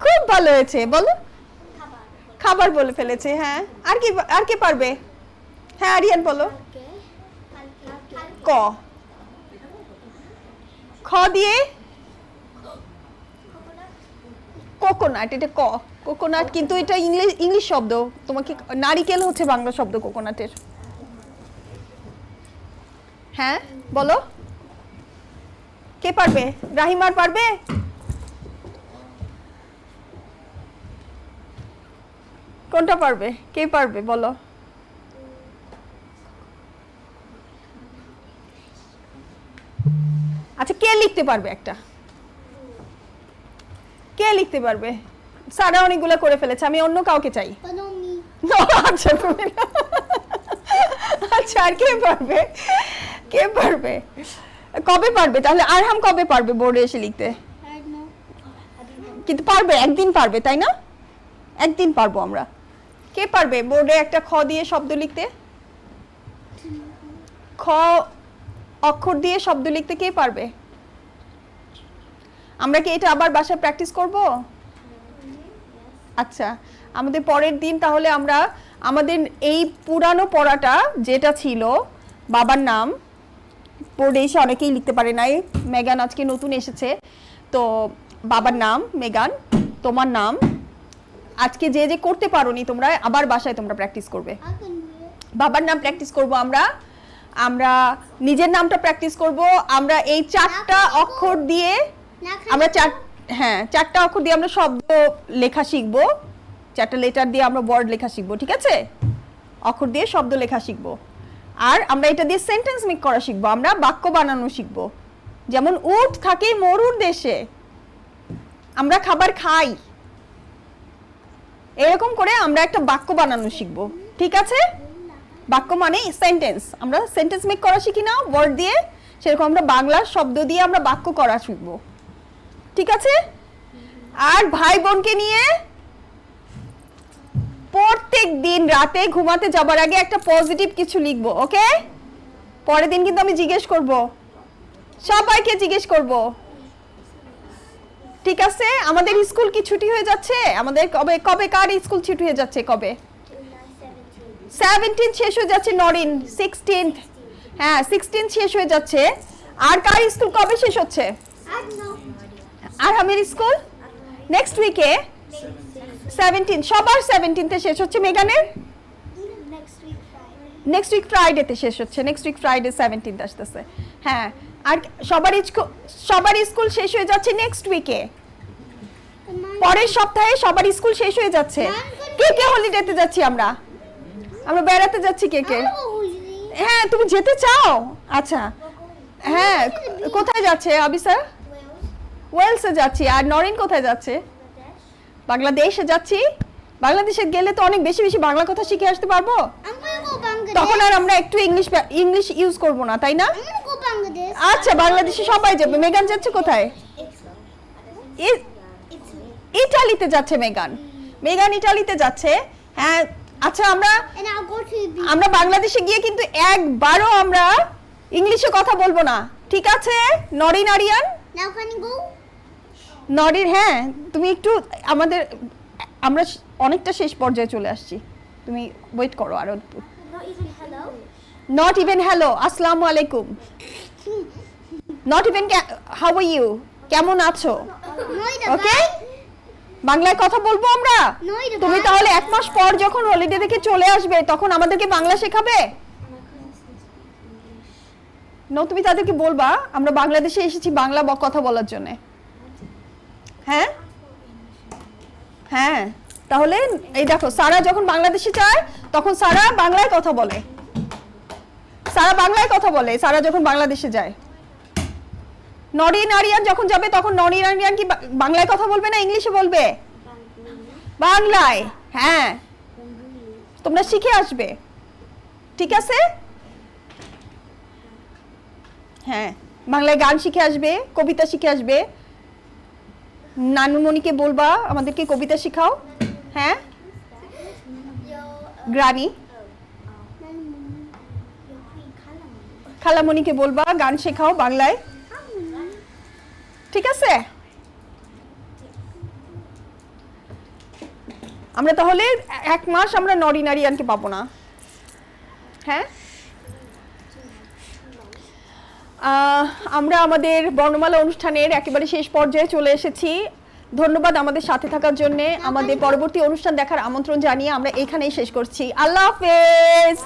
খুব ভালো হয়েছে। বলো। খাবার বলে ফেলেছে। হ্যাঁ আর কি পারবে? হ্যাঁ আরিয়ান বলো। ক। খ দিয়ে কোকোনাট। এটা ক। কোকোনাট কিন্তু এটা ইংলিশ শব্দ। তোমাকে নারিকেল হচ্ছে বাংলা শব্দ কোকোনাটের। হ্যাঁ বলো কে পারবে? রাহিমার পারবে? কোনটা পারবে? কে পারবে বলো? আচ্ছা কে লিখতে পারবে একটা? কে লিখতে পারবে? সারা অনেকগুলো করে ফেলেছে, আমি অন্য কাউকে চাই। আচ্ছা তুমি আচ্ছা আর কে পারবে? কবে পারবে তাহলে? আরহাম কবে পারবে বোর্ডে এসে লিখতে? কিন্তু পারবে, একদিন পারবে তাই না? একদিন পারবো আমরা। কে পারবে বোর্ডে একটা খ দিয়ে শব্দ লিখতে? খ অক্ষর দিয়ে শব্দ লিখতে কে পারবে? আমরা কি এটা আবার বাসায় প্র্যাকটিস করব? আচ্ছা আমাদের পরের দিন তাহলে আমরা আমাদের এই পুরানো পড়াটা যেটা ছিল, বাবার নাম বোর্ডে এসে অনেকেই লিখতে পারে নাই। মেগান আজকে নতুন এসেছে, তো বাবার নাম মেগান, তোমার নাম আজকে যে যে করতে পারোনি তোমরা আবার বাসায় তোমরা প্র্যাকটিস করবে। বাবার নাম প্র্যাকটিস করব আমরা নিজের নামটা প্র্যাকটিস করব। আমরা এই 4টা অক্ষর দিয়ে আমরা 4টা অক্ষর দিয়ে আমরা শব্দ লেখা শিখব। 4টা লেটার দিয়ে আমরা ওয়ার্ড লেখা শিখব, ঠিক আছে? অক্ষর দিয়ে শব্দ লেখা শিখব। আর আমরা এটা দিয়ে সেন্টেন্স মেক করা শিখব। আমরা বাক্য বানানো শিখব। যেমন উট থাকে মরুর দেশে, আমরা খাবার খাই। এরকম করে আমরা একটা বাক্য বানানো শিখব, ঠিক আছে? বাক্য মানে সেন্টেন্স, আমরা সেন্টেন্স মেক করা শিখি না ওয়ার্ড দিয়ে, সেরকম আমরা বাংলার শব্দ দিয়ে আমরা বাক্য করা শিখবো, ঠিক আছে? আর ভাই বোনকে নিয়ে প্রত্যেক দিন রাতে ঘুমাতে যাবার আগে একটা পজিটিভ কিছু লিখবো, ওকে? পরের দিন কিন্তু আমি জিজ্ঞেস করব, সবাইকে জিজ্ঞেস করব, ঠিক আছে? আমাদের স্কুল কি ছুটি হয়ে যাচ্ছে? আমাদের কবে কবে কার স্কুল ছুটি হয়ে যাচ্ছে? কবে? 17 শেষ হয়ে যাচ্ছে নরিন, 16 হ্যাঁ 16 শেষ হয়ে যাচ্ছে। আর কার স্কুল কবে শেষ হচ্ছে? আর আমির স্কুল নেক্সট উইকে 17, সবার 17তে শেষ হচ্ছে। মেগানের নেক্সট উইক ফ্রাইডেতে শেষ হচ্ছে, নেক্সট উইক ফ্রাইডে 17 আসতেছে। হ্যাঁ, আর সবার স্কুল শেষ হয়ে যাচ্ছে নেক্সট উইকে, পরের সপ্তাহে সবার স্কুল শেষ হয়ে যাচ্ছে। কে কে হলিডেতে যাচ্ছি আমরা? আমরা বেড়াতে যাচ্ছি কে কে? হ্যাঁ, তুমি যেতে চাও? আচ্ছা, হ্যাঁ, কোথায় যাচ্ছে আবিসা? ওয়েলসে যাচ্ছি। আর নরিন কোথায় যাচ্ছে? বাংলাদেশে যাচ্ছি। বাংলাদেশে গেলে তো অনেক বেশি বেশি বাংলা কথা শিখে আসতে পারবো, তখন আর আমরা একটু ইংলিশ ইউজ করব না, তাই না? আচ্ছা, বাংলাদেশে সবাই যাবে। মেগান যাচ্ছে কোথায়? ইটালিতে যাচ্ছে মেগান। মেগান ইটালিতে যাচ্ছে। হ্যাঁ, আচ্ছা, আমরা বাংলাদেশে গিয়ে কিন্তু একবারও আমরা ইংলিশে কথা বলবো না, ঠিক আছে? নরিন আরিয়ান নরিন, হ্যাঁ তুমি একটু আমরা অনেকটা শেষ পর্যায়ে চলে আসছি, তুমি ওয়েট করো আরো। নট ইভেন হ্যালো, আসসালামু আলাইকুম। Not even how are you, কেমন আছো? ওকে, বাংলায় কথা বলবো আমরা। তুমি তাহলে 1 মাস পর যখন হলিডে থেকে চলে আসবে তখন আমাদেরকে বাংলা শেখাবে? তুমি তাদেরকে বলবা আমরা বাংলাদেশে এসেছি বাংলা কথা বলার জন্য। হ্যাঁ হ্যাঁ, তাহলে এই দেখো, সারা যখন বাংলাদেশে যায় তখন সারা বাংলায় কথা বলে। সারা বাংলায় কথা বলে সারা যখন বাংলাদেশে যায়। নরিন আরিয়ান যখন যাবে তখন নরিন আরিয়ান কি বাংলায় কথা বলবে না ইংলিশে বলবে? বাংলায়। হ্যাঁ, তোমরা শিখে আসবে, ঠিক আছে? হ্যাঁ, বাংলায় গান শিখে আসবে, কবিতা শিখে আসবে। নানুমণিকে বলবা আমাদেরকে কবিতা শেখাও। হ্যাঁ, গ্রানি খালামণিকে বলবা গান শেখাও বাংলায়, ঠিক আছে? আমরা তাহলে 1 মাস আমরা নরিন আরিয়ানকে পাবো না। হ্যাঁ, আমরা আমাদের বর্ণমালা অনুষ্ঠানের একেবারে শেষ পর্যায়ে চলে এসেছি। ধন্যবাদ আমাদের সাথে থাকার জন্য। আমাদের পরবর্তী অনুষ্ঠান দেখার আমন্ত্রণ জানিয়ে আমরা এখানেই শেষ করছি। আল্লাহ হাফেজ।